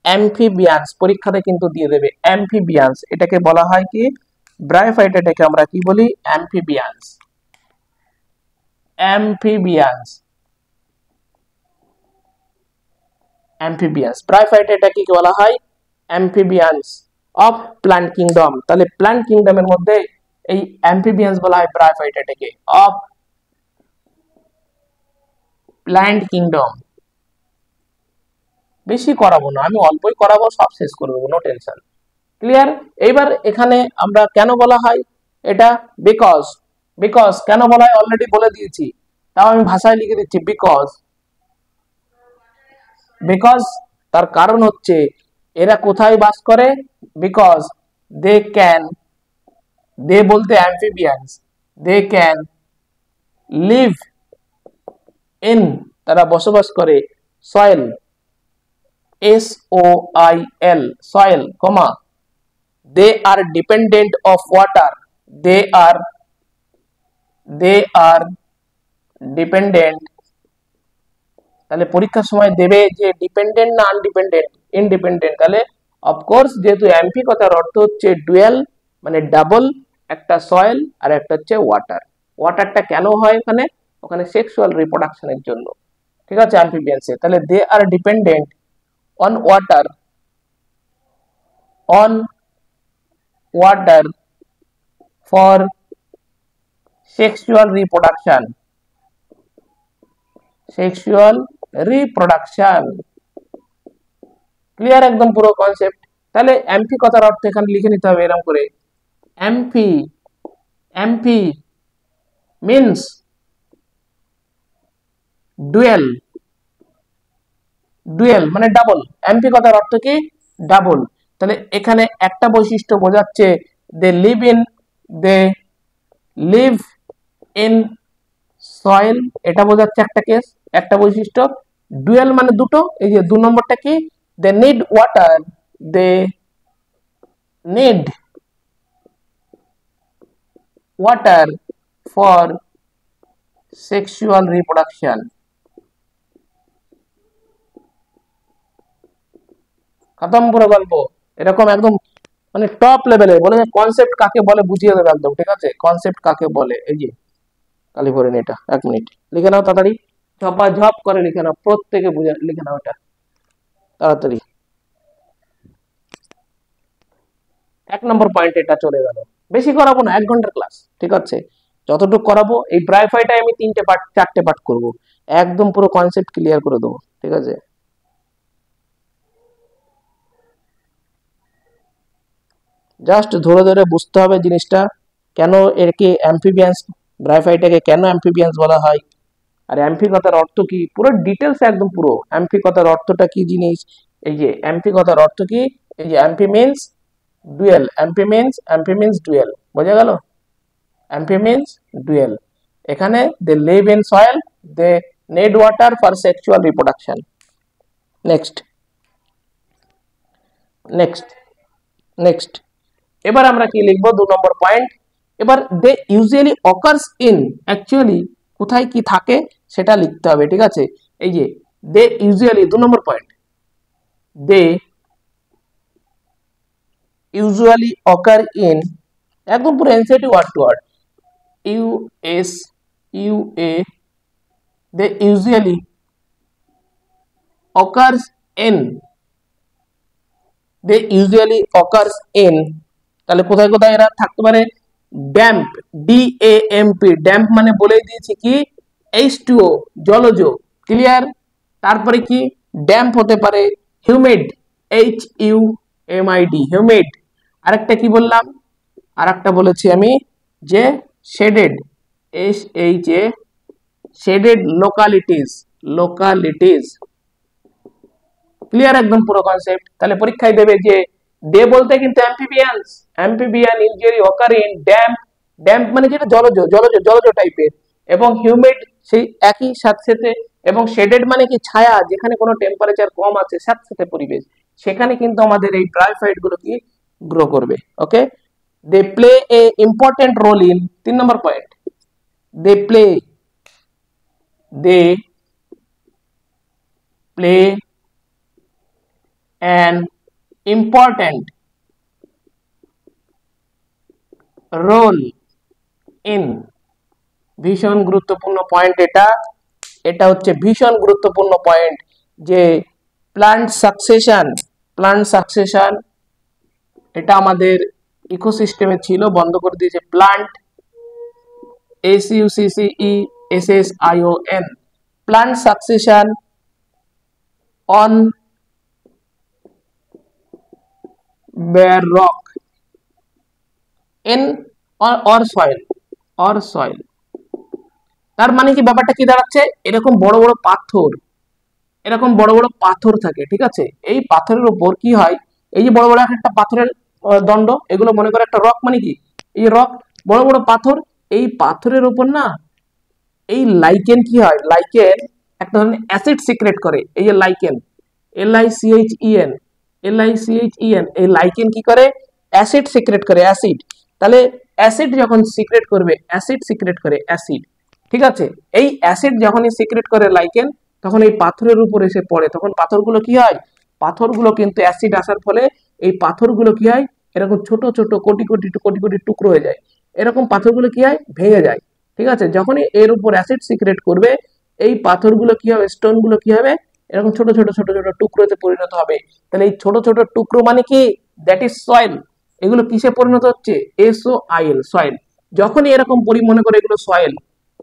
[SPEAKER 1] অ্যামফিবিয়ান্স। পরীক্ষাতে কিন্তু দিয়ে দেবে অ্যামফিবিয়ান্স, এটাকে বলা হয় কি ব্রায়োফাইটা, এটাকে আমরা কি বলি অ্যামফিবিয়ান্স, অ্যামফিবিয়ান্স, অ্যামফিবিয়ান্স। ব্রায়োফাইটা এটাকে কি বলা হয় অ্যামফিবিয়ান্স অফ প্ল্যান্ট কিংডম। তাহলে প্ল্যান্ট কিংডমের মধ্যে এই অ্যামফিবিয়ান্স বলা হয় ব্রায়োফাইটাকে অফ প্ল্যান্ট কিংডম। বেশি করাবো না, আমি অল্পই করাবো, সব শেষ করে দেবো, নো টেনশন। ক্লিয়ার, এইবার এখানে আমরা কেন বলা হয় এটা, বিকজ, বিকজ কেন বলা হয় অলরেডি বলে দিয়েছি, তাও আমি ভাষায় লিখে দিচ্ছি বিকজ, বিকজ তার কারণ হচ্ছে এরা কোথায় বাস করে, বিকজ দে ক্যান, দে বলতে অ্যামফিবিয়ান্স, দে ক্যান লিভ ইন, তারা বসবাস করে soil, SOIL, soil, comma, they are dependent of water, they are, they are dependent। তাহলে পরীক্ষার সময় দেবে যে ডিপেন্ডেন্ট না আনডিপেন্ডেন্ট, ইনডিপেন্ডেন্ট। তাহলে অফকোর্স যেহেতু এমপি কথার অর্থ হচ্ছে ডুয়েল মানে ডাবল, একটা সয়েল আর একটা হচ্ছে ওয়াটার। ওয়াটারটা কেন হয় ওখানে, ওখানে সেক্সুয়াল রিপ্রোডাকশনের জন্য। ঠিক আছে, অ্যামফিবিয়ান্সে। তাহলে they are dependent on water, on water for sexual reproduction, sexual reproduction। Clear একদম পুরো কনসেপ্ট। তাহলে এমপি কথার অর্থ এখানে লিখে নিতে হবে এরকম করে, amphi, amphi means dual, dual মানে ডাবল, এমপি কথার অর্থ কি ডাবল। তাহলে এখানে একটা বৈশিষ্ট্য বোঝাচ্ছে, they live in, they live in soil, এটা বোঝাচ্ছে একটা কেস, একটা বৈশিষ্ট্য। ডুয়েল মানে দুটো, এই যে 2 নম্বরটা কি, they need water, they need water for sexual reproduction। খতম পুরো গল্প। এরকম একদম মানে টপ লেভেলে বলে কনসেপ্ট কাকে বলে বুঝিয়ে দেবে একদম, ঠিক আছে? কনসেপ্ট কাকে বলে, এই যে কালি করে এটা 1 মিনিট লিখে নাও তাড়াতাড়ি, ঝপাঝপ করে লিখে নাও, প্রত্যেকে বুঝে লিখে নাও এটা তাড়াতাড়ি। 1 নম্বর পয়েন্ট এটা চলে গেল। বেশি করাবো না, 1 ঘন্টার ক্লাস, ঠিক আছে? যতটুকু করাবো এই ব্রাইফাইটাই আমি 4টে পার্ট করব, একদম পুরো কনসেপ্ট ক্লিয়ার করে দেবো, ঠিক আছে? জাস্ট ধরে ধরে বুঝতে হবে জিনিসটা, কেন এরকে অ্যাম্ফিবিয়ান্স, ব্রাইফাইটাকে কেন অ্যাম্ফিবিয়ান্স বলা হয়, আর অ্যাম্ফি কথার অর্থ কি, পুরো ডিটেলস একদম পুরো অ্যাম্ফি কথার অর্থটা কি জিনিস। এই যে অ্যাম্ফি কথার অর্থ কি, এই যে amphi means dual, amphi means dual, বোঝা গেল? Amphi means dual. এখানে they live in soil, they need water for sexual reproduction. Next next next এবার আমরা কি লিখবো, 2 নম্বর পয়েন্ট। এবার they usually occurs in, actually কোথায় কি থাকে সেটা লিখতে হবে, ঠিক আছে? এই যে they usually, 2 number point, they usually occur in, একদম পুরো এনসিটি ওয়ার্ড টু ওয়ার্ড, ইউএ, they usually occurs in, they usually occurs in, তাহলে কোথায় কোথায় এরা থাকতে পারে? ড্যাম্প, ডিএএমপি, ড্যাম্প মানে বলে দিয়েছি কি H2O, জলজ, ক্লিয়ার? তারপরে কি ড্যাম্প হতে পারে হিউমিড, HUMID, হিউমিড। আরেকটা কি বললাম, আরেকটা বলেছি আমি যে shaded, SHA, shaded localities, localities, clear একদম পুরো কনসেপ্ট। তাহলে পরীক্ষায় দেবে যে দে বলতে কিন্তু amphibians, amphibian usually occur in damp, damp মানে যেটা জলজ, জলজ টাইপের, এবং হিউমিড সেই একই সাথে, এবং শেডেড মানে কি ছায়া, যেখানে কোনো টেম্পারেচার কম আছে সাথে পরিবেশ, সেখানে কিন্তু আমাদের এই ব্রাইফাইট গুলো কি গ্রো করবে। Okay, they play a important role in, 3 number point, they play an important role in, ভীষণ গুরুত্বপূর্ণ পয়েন্ট এটা, এটা হচ্ছে ভীষণ গুরুত্বপূর্ণ পয়েন্ট, যে প্লান্ট সাকসেশন, এটা আমাদের ইকোসিস্টেমে ছিল, বন্ধ করে দিয়েছে plant, SUCCESSION, plant succession on bare rock in or soil, তার মানে কি ব্যাপারটা কি দাঁড়াচ্ছে, এরকম বড় বড় পাথর থাকে, ঠিক আছে? এই পাথরের উপর কি হয়, এই যে বড় বড় একটা পাথরের দণ্ড, এগুলো মনে করে একটা রক, মানে কি এই রক, বড় বড় পাথর, এই পাথরের উপর না এই লাইকেন কি হয়, লাইকেন একটা ধরনের অ্যাসিড সিক্রেট করে, এই যে লাইকেন, LICHEN, এই লাইকেন কি করে, অ্যাসিড সিক্রেট করে, অ্যাসিড। তাহলে অ্যাসিড যখন সিক্রেট করবে, অ্যাসিড, ঠিক আছে? এই অ্যাসিড যখনই সিক্রেট করে লাইকেন, তখন এই পাথরের উপর এসে পড়ে, তখন পাথরগুলো কি হয়, পাথরগুলো কিন্তু অ্যাসিড আসার ফলে এই পাথরগুলো কি হয়, এরকম ছোট ছোট কোটি কোটি টুকরো হয়ে যায়, এরকম পাথরগুলো কি হয়, ভেঙে যায়, ঠিক আছে? যখনই এর উপর অ্যাসিড সিক্রেট করবে, এই পাথরগুলো কি হবে, স্টোনগুলো কি হবে, এরকম ছোট ছোট টুকরোতে পরিণত হবে। তাহলে এই ছোট ছোট টুকরো মানে কি, দ্যাট ইজ সয়েল। এগুলো কিসে পরিণত হচ্ছে, SOIL, সয়েল। যখনই এরকম মনে করে এগুলো সয়েল,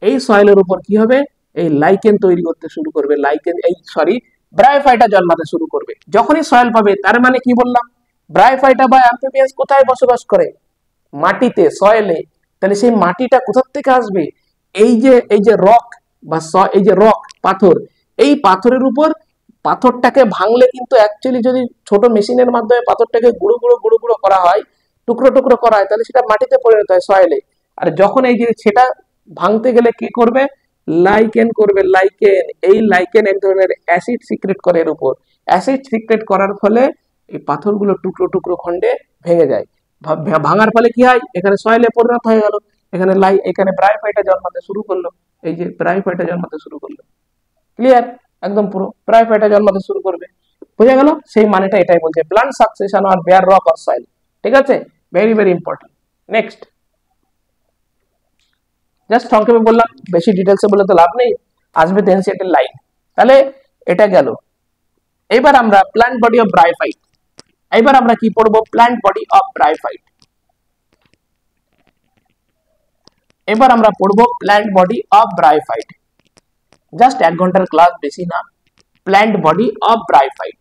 [SPEAKER 1] এই সয়েলের উপর কি হবে, এই লাইকেন তৈরি করতে শুরু করবে, ব্রায়োফাইটা জন্মাতে শুরু করবে। যখনই সয়েল পাবে, তার মানে কি বললাম, ব্রায়োফাইটা বা অ্যাম্ফিবিয়ান্স কোথায় বসবাস করে, মাটিতে, সয়েলে। তাহলে সেই মাটিটা কোথা থেকে আসবে, এই যে রক বা এই যে রক, পাথর, এই পাথরের উপর, পাথরটাকে ভাঙলে কিন্তু অ্যাকচুয়ালি যদি ছোট মেশিনের মাধ্যমে পাথরটাকে গুঁড়ো গুঁড়ো করা হয়, টুকরো করা হয়, তাহলে সেটা মাটিতে পরিণত হয়, সয়েলে। আর যখন এই যে সেটা ভাঙতে গেলে কি করবে, লাইকেন করবে, লাইকেন, এই লাইকেন এক ধরনের অ্যাসিড সিক্রেট করে এর উপর, অ্যাসিড সিক্রেট করার ফলে এই পাথরগুলো টুকরো খণ্ডে ভেঙে যায়, ভাঙার ফলে কি হয়, এখানে সয়েলে পরিণত হয়ে গেল। এখানে এখানে ব্রায়োফাইটা জন্মাতে শুরু করলো, এই যে ব্রায়োফাইটা জন্মাতে শুরু করলো। ক্লিয়ার? একদম পুরো ব্রায়োফাইটা জন্মাতে শুরু করবে। বোঝা গেল? সেই মানেটা এটাই বলছে, plant succession or bare rock or soil. ঠিক আছে, very very important. Next, just সংক্ষেপে বললাম, বেশি ডিটেলসে বলে তো লাভ নেই, আসবে তো এনসিইআরটি লাইন। তাহলে এটা গেল। এবার আমরা প্ল্যান্ট বডি অফ ব্রায়োফাইট, এবার আমরা কি পড়বো? Plant body of bryophyte. এবার আমরা পড়বো plant body of bryophyte. Just 1 ঘন্টার ক্লাস, বেশি না। Plant body of bryophyte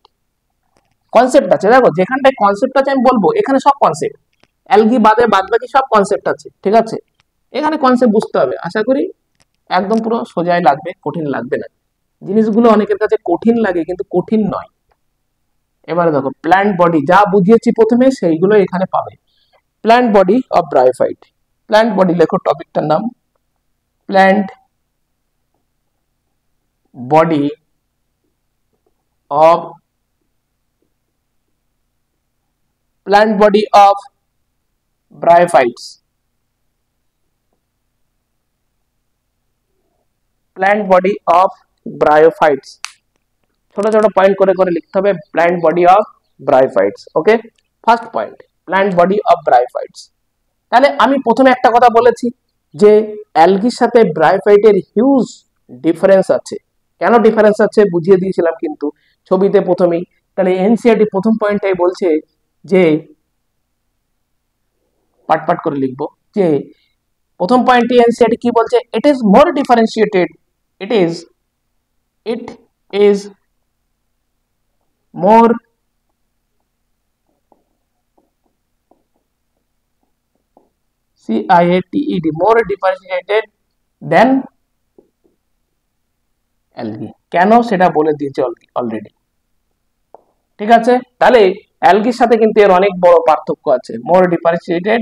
[SPEAKER 1] concept আছে, দেখো যেখানটায় কনসেপ্ট আছে আমি বলবো, এখানে সব কনসেপ্ট, অ্যালগি বাদে বাদবাকি সব কনসেপ্ট আছে। ঠিক আছে, এখানে কনসেপ্ট বুঝতে হবে। আশা করি একদম পুরো সোজাই লাগবে, কঠিন লাগবে না। জিনিসগুলো অনেকের কাছে কঠিন লাগে, কিন্তু কঠিন নয়। এবারে দেখো প্ল্যান্ট বডি, যা বুঝিয়েছি প্রথমে সেইগুলো এখানে পাবে। Plant body of bryophyte, plant body লেখো, টপিকটার নাম plant body of plant body of bryophytes, plant body of bryophytes, ছোট ছোট পয়েন্ট করে করে লিখতে হবে, plant body of bryophytes. Okay, first point, plant body of bryophytes. তাহলে আমি প্রথমে একটা কথা বলেছি যে অ্যালগির সাথে ব্রায়োফাইটের হিউজ ডিফারেন্স আছে। কেন ডিফারেন্স আছে বুঝিয়ে দিয়েছিলাম কিন্তু ছবিতে প্রথমেই। তাহলে এনসিইআরটি প্রথম পয়েন্টটাই বলছে যে, পাট পাট করে লিখবো, যে প্রথম পয়েন্টটি এনসিইআরটি কি বলছে? It is more differentiated, it is more CIATED, more differentiated than algae। কেন সেটা বলে দিয়েছে অলরেডি। ঠিক আছে, তাহলে অ্যালগির সাথে কিন্তু এর অনেক বড় পার্থক্য আছে, more differentiated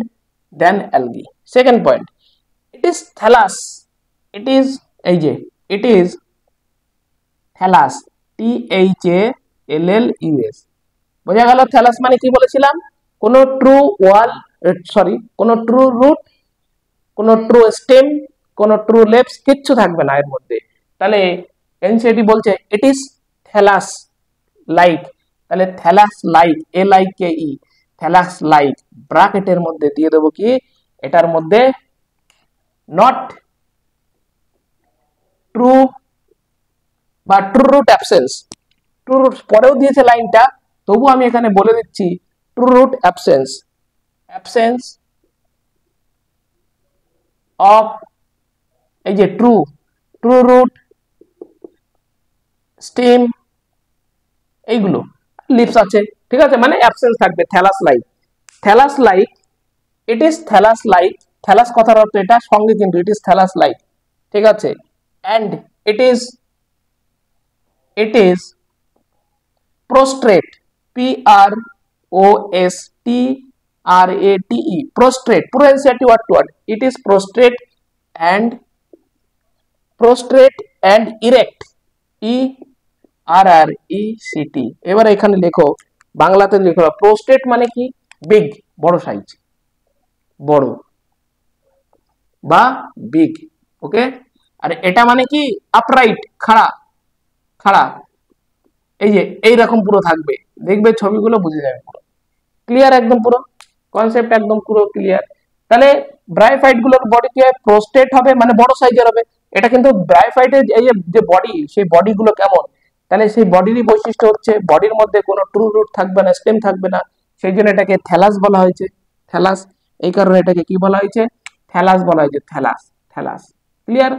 [SPEAKER 1] than algae। Second point, it is thallus, it is এই যে it is thallus, THALLUS। বোঝা গেল? থ্যালাস মানে কি বলেছিলাম? কোন ট্রু ওয়াল, কোন ট্রু রুট, কোন ট্রু স্টেম, কোন ট্রু লেভস কিচ্ছু থাকবে না এর মধ্যে। তাহলে এনসিইআরটি বলছে ইট ইজ থ্যালাস লাইক। তাহলে thallus like, LIKE, thallus like, ব্র্যাকেটের মধ্যে দিয়ে দেবো কি, এটার মধ্যে নট ট্রু বা true root absence, true root পরেও দিয়েছে লাইনটা, তবু আমি এখানে বলে দিচ্ছি true root absence, absence of এই যে ট্রু রুট, স্টেম, এইগুলো লিভস আছে। ঠিক আছে, মানে অ্যাবসেন্স থাকবে। Thallus like, thallus like, it is thallus like, thallus কথার অর্থ এটা, সঙ্গে কিন্তু ইট ইজ থ্যালাস লাইক। ঠিক আছে, and it is prostrate, PROSTRATE, prostrate, পুরো NCERT word to word, it is prostrate and erect, ERRECT। এবার এখানে লেখো, বাংলাতে লেখো, প্রোস্টেট মানে কি? বিগ, বড় সাইজ, বড় বা বিগ। ওকে, আর এটা মানে কি? আপরাইট, খাড়া, খাড়া, এই যে এইরকম পুরো থাকবে, দেখবে ছবিগুলো বুঝে যাবে পুরো ক্লিয়ার, একদম পুরো কনসেপ্ট একদম পুরো ক্লিয়ার। তাহলে ব্রায়োফাইট গুলোর বডি কি হয়? প্রোস্টেট হবে, মানে বড় সাইজের হবে। এটা কিন্তু ব্রায়োফাইটের এই যে বডি, সেই বডি গুলো কেমন? তাহলে সেই বডিরই বৈশিষ্ট্য হচ্ছে বডির মধ্যে কোনো ট্রু রুট থাকবে না, স্টেম থাকবে না, সেই জন্য এটাকে থ্যালাস বলা হয়েছে। থ্যালাস, এই কারণে এটাকে কি বলা হয়েছে? থ্যালাস বলা হয়েছে, থ্যালাস, থ্যালাস। ক্লিয়ার?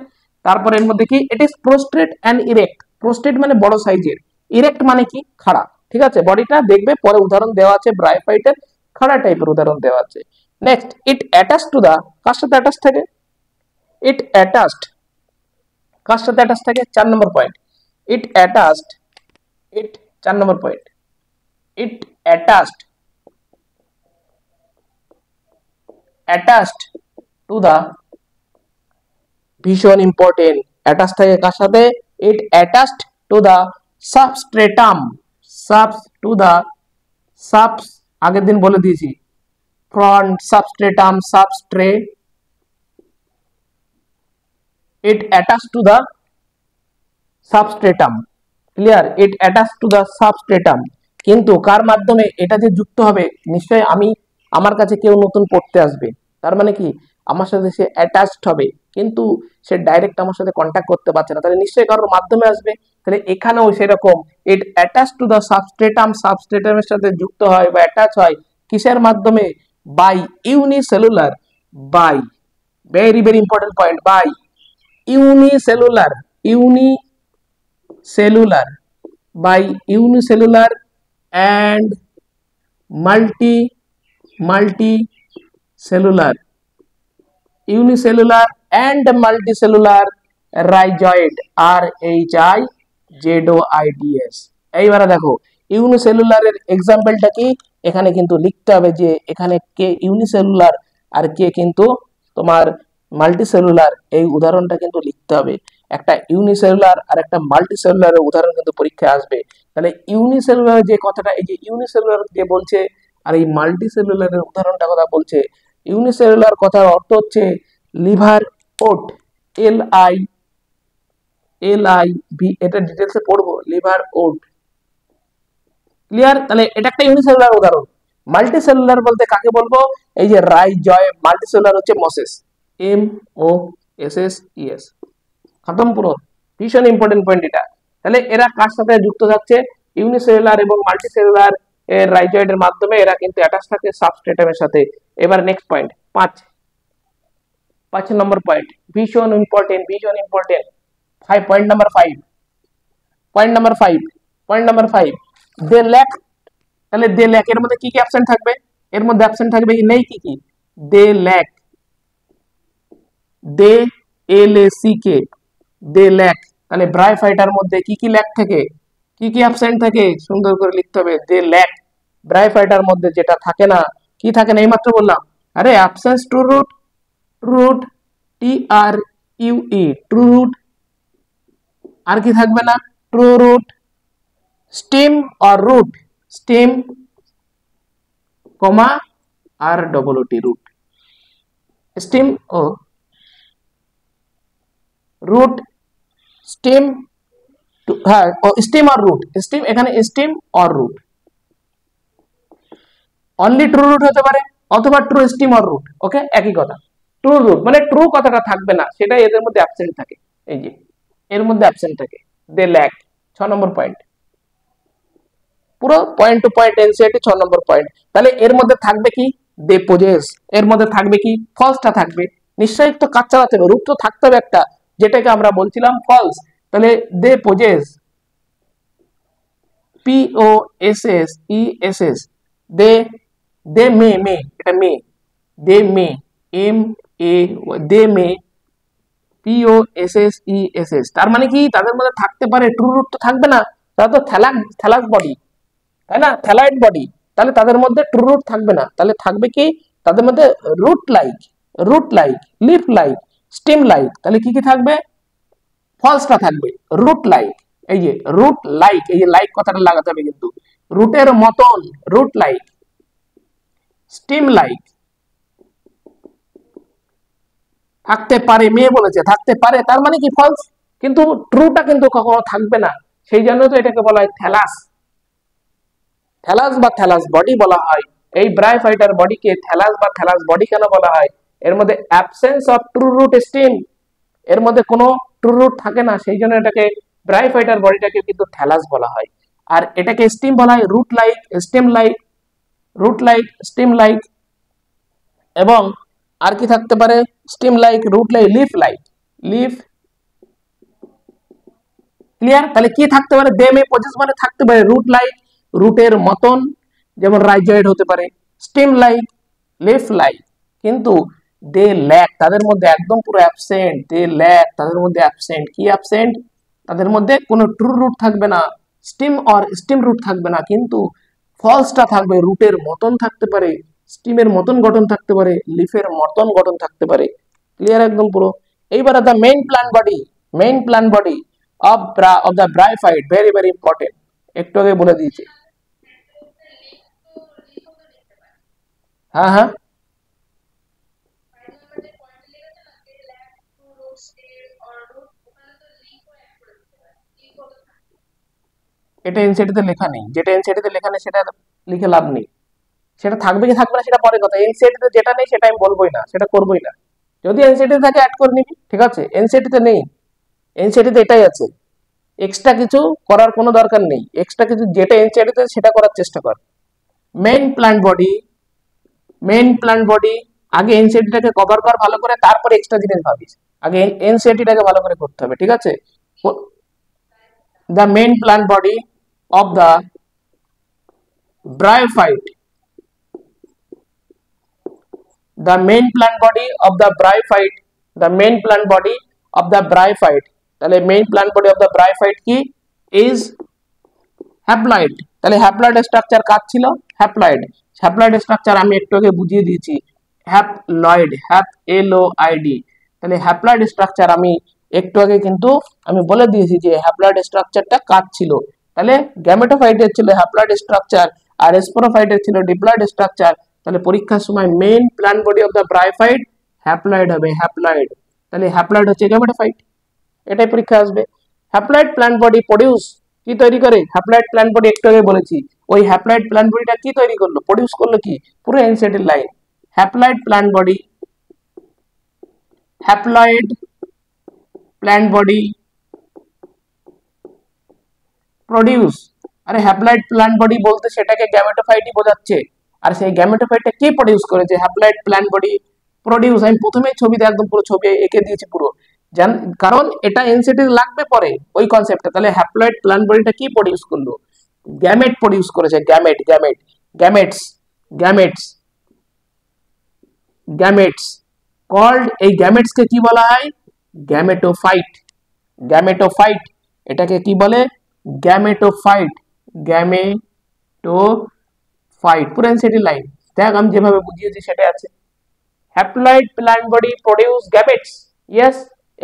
[SPEAKER 1] তারপরে এর মধ্যে কি? It is prostrate and erect. Prostrate মানে বড় সাইজের, ইরেক্ট মানে কি? খাড়া। ঠিক আছে, বডিটা দেখবে পরে উদাহরণ দেওয়া আছে ব্রায়োফাইটের, খাড়া টাইপের উদাহরণ দেওয়া আছে। Next, it attach to the, কার সাথে অ্যাটাচ থাকে? ইট অ্যাটাচড, কার সাথে অ্যাটাচ থাকে? 4 number point, it attached, it 4 number point, it attached to the, ভীষণ ইম্পর্টেন্ট, অ্যাটাচ থাকে কার সাথে? It attached to the substratum, to the আগের দিন বলে দিয়েছি, front substratum, it attached to the substratum, clear, it attach to the substratum. কিন্তু কার মাধ্যমে এটা যে যুক্ত হবে, নিশ্চয়ই আমার কাছে কেউ নতুন পড়তে আসবে, তার মানে কি আমার সাথে সে অ্যাটাচড হবে, কিন্তু সে ডাইরেক্ট আমার সাথে কন্ট্যাক্ট করতে পারছে না, তাহলে নিশ্চয়ই কারোর মাধ্যমে আসবে। তাহলে এখানেও সেরকম, it attach to the substratum, সাবস্ট্রেটামের সাথে যুক্ত হয় বা অ্যাটাচ হয় কিসের মাধ্যমে, by unicellular, by, very very important point, by unicellular, unicellular, by unicellular and multicellular, unicellular and multicellular rhizoid, RHIZOIDS। এইবারে দেখো ইউনিসেলুলারের এক্সাম্পলটা কি, এখানে কিন্তু লিখতে হবে যে এখানে কে ইউনিসেলুলার আর কে কিন্তু তোমার মাল্টিসেলুলার, এই উদাহরণটা কিন্তু লিখতে হবে। একটা ইউনিসেলুলার আর একটা মাল্টিসেলুলারের উদাহরণ কিন্তু পরীক্ষায় আসবে। তাহলে ইউনিসেলুলার যে কথাটা, এই যে ইউনিসেলুলার যে বলছে আর এই মাল্টিসেলুলারের উদাহরণটা কথা বলছে, ইউনিসেলুলার কথার অর্থ হচ্ছে লিভার ওট, LIVR, এটা ডিটেলসে পড়বো, লিভার ওট, ক্লিয়ার। তাহলে এটা একটা ইউনিসেলুলার উদাহরণ। মাল্টিসেলুলার বলতে কাকে বলবো, এই যে রাইজয়েড, মাল্টিসেলুলার হচ্ছে মসেস, MOSSES, খতম পুরো, ভীষণ ইম্পর্টেন্ট পয়েন্ট এটা। তাহলে এরা কার সাথে যুক্ত থাকছে, ইউনিসেলুলার এবং মাল্টিসেলুলার এর রাইজয়েডের মাধ্যমে এরা কিন্তু অ্যাটাচ থাকে সাবস্ট্রেটামের সাথে। এবার নেক্সট পয়েন্ট, 5 নম্বর পয়েন্ট, ভীষণ ইম্পর্টেন্ট, ভীষণ important, 5, point number 5, point number 5, point number 5, they lack. তাহলে দে ল্যাক এর মধ্যে কি কি অ্যাবসেন্ট থাকবে, এর মধ্যে অ্যাবসেন্ট থাকবে কি, নেই কি কি, they lack, they LACK, they lack. তাহলে ব্রাইফাইটার মধ্যে কি কি ল্যাক থাকে, কি কি অ্যাবসেন্ট থাকে, সুন্দর করে লিখতে হবে, দে ল্যাক। ব্রাইফাইটার মধ্যে যেটা থাকে না, কি থাকে না, এইমাত্র বললাম, আরে absence true root, root, TRUE, true root, আর কি থাকবে না, true root, stem or root, stem, comma ROOT, root, stem ও রুট, স্টেম, হ্যাঁ স্টেম আর রুট, স্টেম, এখানে stem or root, only true root হতে পারে অথবা true stem or root, okay একই কথা। ট্রু রুট মানে ট্রু কথাটা থাকবে না, সেটা এদের মধ্যে অ্যাবসেন্ট থাকে, এই যে এর মধ্যে অ্যাবসেন্ট থাকে, দে ল্যাক। 6 নম্বর পয়েন্ট, পুরো পয়েন্ট টু পয়েন্ট এনসিআরটি 6 নম্বর পয়েন্ট। তাহলে এর মধ্যে থাকবে কি, দে পজেস, এর মধ্যে থাকবে কি, ফলসটা থাকবে, নিশ্চয়ই তো কাজ চালাতে হবে, রূপ তো থাকতে হবে একটা, যেটাকে আমরা বলছিলাম ফলস। তাহলে দে পজেস, POSSESS, দে, দে মে, এটা মে, দে মে, MA, দে মে, POSSESS, তার মানে কি তাদের মধ্যে থাকতে পারে, ট্রু রুট তো থাকবে না, তারা তো থ্যালাস বডি, তাই না, থ্যালয়েড বডি, তাহলে তাদের মধ্যে ট্রু রুট থাকবে না, তাহলে থাকবে কি তাদের মধ্যে, root like, leaf like, stem like. তাহলে কি কি থাকবে, ফলসটা থাকবে, রুট লাইক, এই যে রুট লাইক, এই যে লাইক কথাটা লাগাতে হবে কিন্তু, রুটের মতন, রুট লাইক, স্টেম লাইক, থাকতে পারে, মেয়ে বলেছে থাকতে পারে, তার মানে কি ফলস, কিন্তু ট্রুটা কিন্তু কখনো থাকবে না, সেই জন্য তো এটাকে বলা হয় থ্যালাস, থ্যালাস বা থ্যালাস বডি বলা হয়। এই ব্রাইফাইটার বডিকে থ্যালাস বা থ্যালাস বডি কেন বলা হয়, এর মধ্যে absence of true root stem, এর মধ্যে কোনো ট্রু রুট থাকে না, সেই জন্য এটাকে ব্রাইফাইটার বডিটাকে কিন্তু থ্যালাস বলা হয়। আর এটাকে স্টেম বলা হয় root like, stem like, root like, stem like, এবং আর কি থাকতে পারে, stem like, root like, leaf like, leaf, clear. তাহলে কি থাকতে পারে, দে মে পজেস মানে থাকতে পারে রুট লাইক, রুটের মতন, যেমন রাইজয়েড হতে পারে, স্টেম লাইক, লিফ লাইক, কিন্তু দে ল্যাক, তাদের মধ্যে একদম পুরো অ্যাবসেন্ট, দে ল্যাক, তাদের মধ্যে অ্যাবসেন্ট, কি অ্যাবসেন্ট, তাদের মধ্যে কোনো ট্রু রুট থাকবে না, স্টেম অর স্টেম রুট থাকবে না, কিন্তু ফলসটা থাকবে, রুটের মতন থাকতে পারে, স্টিমের মতন গঠন থাকতে পারে, লিফের মতন গঠন থাকতে পারে, ক্লিয়ার একদম পুরো। এইবার the main plant body, main plant body of the bryophyte, very very important, একটু আগে বলে দিয়েছি, হ্যাঁ এটা এনসিইআরটি তে লেখা নেই, যেটা এনসিইআরটি তে লেখা নেই সেটা লিখে লাভ নেই। সেটা থাকবে কি থাকবে না সেটা পরের কথা, এনসিইআরটি তে যেটা নেই সেটা আমি বলবোই না, সেটা করবোই না। যদি এনসিইআরটি তে থাকে অ্যাড করে নিবি, ঠিক আছে। এনসিইআরটি তে নেই, এনসিইআরটি তে এটাই আছে, এক্সট্রা কিছু করার কোনো দরকার নেই। এক্সট্রা কিছু যেটা এনসিইআরটি তে সেটা করার চেষ্টা কর। Main plant body, main plant body আগে এনসিইআরটিটাকে কভার কর ভালো করে, তারপরে এক্সট্রা জিনিস ভাবিস। আগে এনসিইআরটিটাকে ভালো করে করতে হবে, ঠিক আছে। The main plant body of the bryophyte, the main plant body of the bryophyte, the main plant body of the bryophyte, তাহলে main plant body of the bryophyte কি is haploid। তাহলে হ্যাপ্লয়েড স্ট্রাকচার কাজ ছিল হ্যাপ্লয়েড, হ্যাপ্লয়েড স্ট্রাকচার আমি একটু আগে বুঝিয়ে দিয়েছি, হ্যাপ্লয়েড, HAPLOID। তাহলে হ্যাপ্লয়েড স্ট্রাকচার আমি একটু আগে কিন্তু আমি বলে দিয়েছি যে হ্যাপ্লয়েড স্ট্রাকচারটা কাজ ছিল। তাহলে গ্যামেটোফাইটের ছিল হ্যাপ্লয়েড স্ট্রাকচার আর স্পোরোফাইটের ছিল ডিপ্লয়েড স্ট্রাকচার। তাহলে পরীক্ষার সময় main plant body of the bryophyte haploid হবে, হ্যাপ্লয়েড। তাহলে হ্যাপ্লয়েড হচ্ছে গ্যামেটোফাইট, এটাই পরীক্ষা আসবে। হ্যাপ্লয়েড প্ল্যান্ট বডি প্রডিউস কি তৈরি করে, হ্যাপ্লয়েড প্ল্যান্ট বডি একটু আগে বলেছি, ওই হ্যাপ্লয়েড প্ল্যান্ট বডিটা কি তৈরি করলো, প্রডিউস করলো কি, পুরো NCERT line. Haploid plant body, haploid plant body produce, আরে হ্যাপ্লয়েড প্ল্যান্ট বডি বলতে সেটাকে গ্যামেটোফাইটই বোঝাচ্ছে। আর সেই গ্যামেটোফাইটটা কে প্রডিউস করেছে, হ্যাপ্লয়েড প্ল্যান্ট বডি প্রডিউস। আমি প্রথমেই ছবিতে একদম পুরো ছবি এঁকে দিয়েছি পুরো, কারণ এটা এনসিইআরটি লাগবে পরে ওই কনসেপ্টটা। তাহলে হ্যাপ্লয়েড প্ল্যান্ট বডিটা কি প্রডিউস করলো, গ্যামেট প্রডিউস করেছে, gamete, gamete, gametes, gametes, gametes called, এই গ্যামেটস কে কি বলা হয়, গ্যামেটোফাইট, গ্যামেটোফাইট, এটাকে কি বলে, গ্যামেটোফাইট, গ্যামেটোফাইট। পুরো এনসিইআরটি লাইন দেখ আমি যেভাবে বুঝিয়েছি সেটাই আছে। Haploid plant body produce gametes, yes,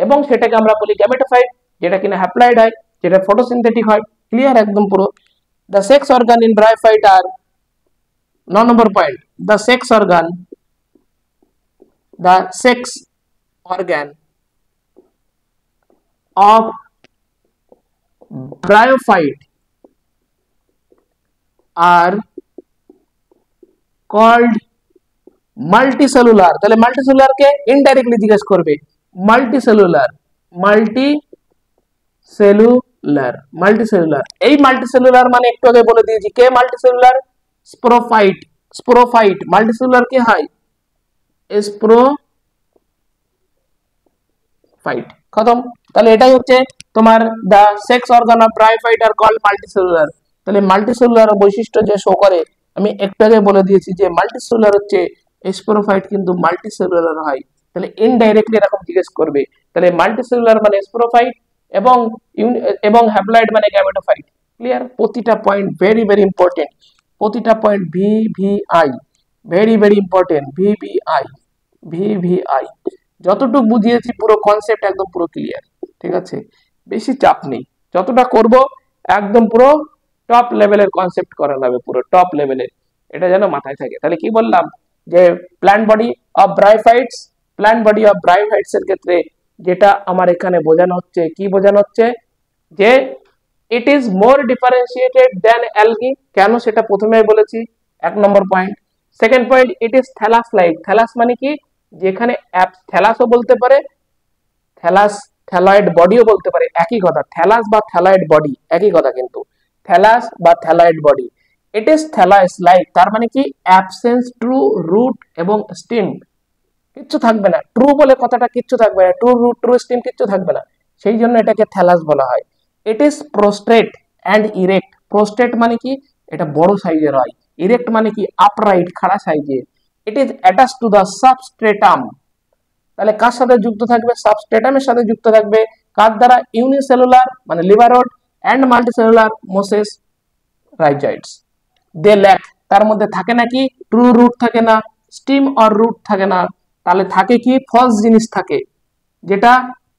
[SPEAKER 1] এবং সেটাকে আমরা বলি গ্যামেটোফাইট, যেটা কিনা হ্যাপ্লয়েড হয়, যেটা ফটোসিনথেটিক হয়। ক্লিয়ার একদম পুরো। The sex organ in bryophyte আর 9 number point, the sex organ, the sex organ of bryophyte are called multicellular। তাহলে মাল্টিসেলুলার কে ইনডাইরেক্টলি জিজ্ঞেস করবে, মাল্টিসেলুলার, মাল্টিসেলুলার, মাল্টিসেলুলার। এই মাল্টিসেলুলার মানে একটু আগে বলে দিয়েছি কে মাল্টিসেলুলার, স্পোরোফাইট, স্পোরোফাইট। মাল্টিসেলুলার কি হয়, স্পোরোফাইট, খতম। তাহলে এটাই হচ্ছে তোমার the sex organ of bryophyte are called multicellular. তাহলে মাল্টিসেলুলার বৈশিষ্ট্য যে শো করে আমি একটু আগে বলে দিয়েছি যে মাল্টিসেলুলার হচ্ছে, স্পোরোফাইট কিন্তু মাল্টিসেলুলার হয়। তাহলে ইনডাইরেক্টলি এরকম জিজ্ঞেস করবে। তাহলে মাল্টিসেলুলার মানে স্পোরোফাইট এবং এবং হ্যাপ্লয়েড মানে গ্যামেটোফাইট। ক্লিয়ার, প্রতিটা পয়েন্ট ভেরি ভেরি ইম্পর্টেন্ট, প্রতিটা point VVI, very very important, VVI, VVI. যতটুকু বুঝিয়েছি পুরো কনসেপ্ট একদম পুরো ক্লিয়ার, ঠিক আছে, বেশি চাপ নেই। যতটা করব একদম পুরো টপ লেভেলের কনসেপ্ট করা লাগবে, পুরো টপ লেভেলের, এটা যেন মাথায় থাকে। তাহলে কি বললাম যে plant body of bryophytes, plant body of bryophytes এর ক্ষেত্রে যেটা আমার এখানে বোঝানো হচ্ছে, কি বোঝানো হচ্ছে, যে it is more differentiated than algae. কেন সেটা প্রথমেই বলেছি, 1 number point. Second point, it is thallus like. Thallus মানে কি, যেখানে থ্যালাসও বলতে পারে, থ্যালাস থ্যালয়েড বডিও বলতে পারে, একই কথা। থ্যালাস বা থ্যালয়েড বডি একই কথা, কিন্তু থ্যালাস বা thalloid body. It is thallus like, তার মানে কি অ্যাবসেন্স ট্রু রুট এবং স্টেম, কিচ্ছু থাকবে না, ট্রু বলে কথাটা কিচ্ছু থাকবে না, ট্রু রুট ট্রু স্টেম কিচ্ছু থাকবে না, সেই জন্য এটাকে থ্যালাস বলা হয়। It is prostrate and erect. Prostrate মানে কি, এটা বড় সাইজের হয়, ইরেক্ট মানে কি আপরাইট, খাড়া সাইজের। It is attach to the substratum. তাহলে কার সাথে যুক্ত থাকবে, সাবস্ট্রেটামের সাথে যুক্ত থাকবে, কার দ্বারা, ইউনিসেলুলার মানে liverwort and multicellular mosses rhizoids. They lack, তার মধ্যে থাকে নাকি, ট্রু রুট থাকে না, স্টিম অর রুট থাকে না, তাহলে থাকে কি, ফলস জিনিস থাকে, যেটা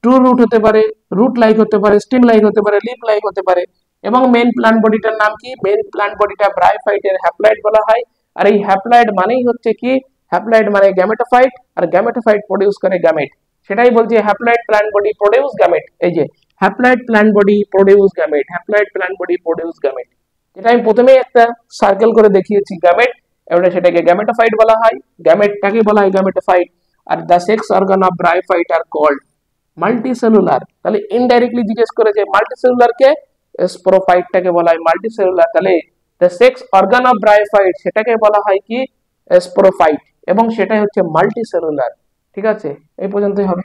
[SPEAKER 1] ট্রু রুট হতে পারে, রুট লাইক হতে পারে, স্টিম লাইক হতে পারে, লিপ লাইক হতে পারে। এবং মেইন প্ল্যান্ট বডিটার নাম কি, মেইন প্ল্যান্ট বডিটা ব্রায়োফাইটের হ্যাপ্লয়েড বলা হয়। আর এই হ্যাপ্লয়েড মানেই হচ্ছে কি, হ্যাপ্লয়েড মানে গ্যামেটোফাইট, আর গ্যামেটোফাইট প্রডিউস করে গ্যামেট, সেটাই বলছি haploid plant body produce gamete. এই যে haploid plant body produce gamete, haploid plant body produce gamete, যেটা আমি প্রথমেই একটা সার্কেল করে দেখিয়েছি গ্যামেট, এবারে সেটাকে গ্যামেটোফাইট বলা হয়, গ্যামেটটাকে বলা হয় গ্যামেটোফাইট। আর the sex organ of bryophyte are called multicellular. তাহলে ইনডাইরেক্টলি জিজ্ঞেস করেছে মাল্টিসেলুলার কে, স্পোরোফাইটটাকে বলা হয় মাল্টিসেলুলার। তাহলে the sex organ of bryophyte সেটাকে বলা হয় কি, স্পোরোফাইট, এবং সেটাই হচ্ছে মাল্টিসেলুলার। ঠিক আছে, এই পর্যন্তই হবে।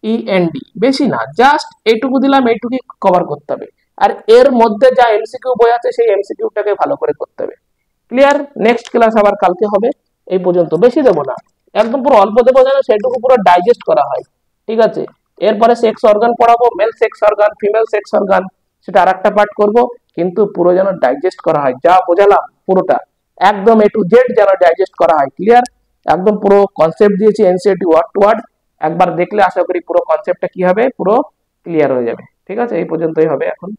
[SPEAKER 1] ইএনডি বেশি না, জাস্ট এইটুকু দিলাম, এইটুকুই কভার করতে হবে। আর এর মধ্যে যা এমসিকিউ বই আছে সেই এমসিকিউটাকে ভালো করে করতে হবে। ক্লিয়ার? নেক্সট ক্লাস আবার কালকে হবে। এই পর্যন্ত, বেশি দেবো না, একদম পুরো অল্প দেবো যেন সেটুকু পুরো ডাইজেস্ট করা হয়। ঠিক আছে, এরপরে সেক্স অর্গান পড়াবো, mail sex organ, female sex organ, সেটা আরেকটা পার্ট করব, কিন্তু পুরো যেন ডাইজেস্ট করা হয়, যা বোঝালাম পুরোটা একদম এ টু জেড যেন ডাইজেস্ট করা হয়। ক্লিয়ার? একদম পুরো কনসেপ্ট দিয়েছি এনসিইআরটি ওয়ার্ড টু ওয়ার্ড, একবার দেখলে আশা করি পুরো কনসেপ্টটা কি হবে পুরো ক্লিয়ার হয়ে যাবে। ঠিক আছে, এই পর্যন্তই হবে এখন।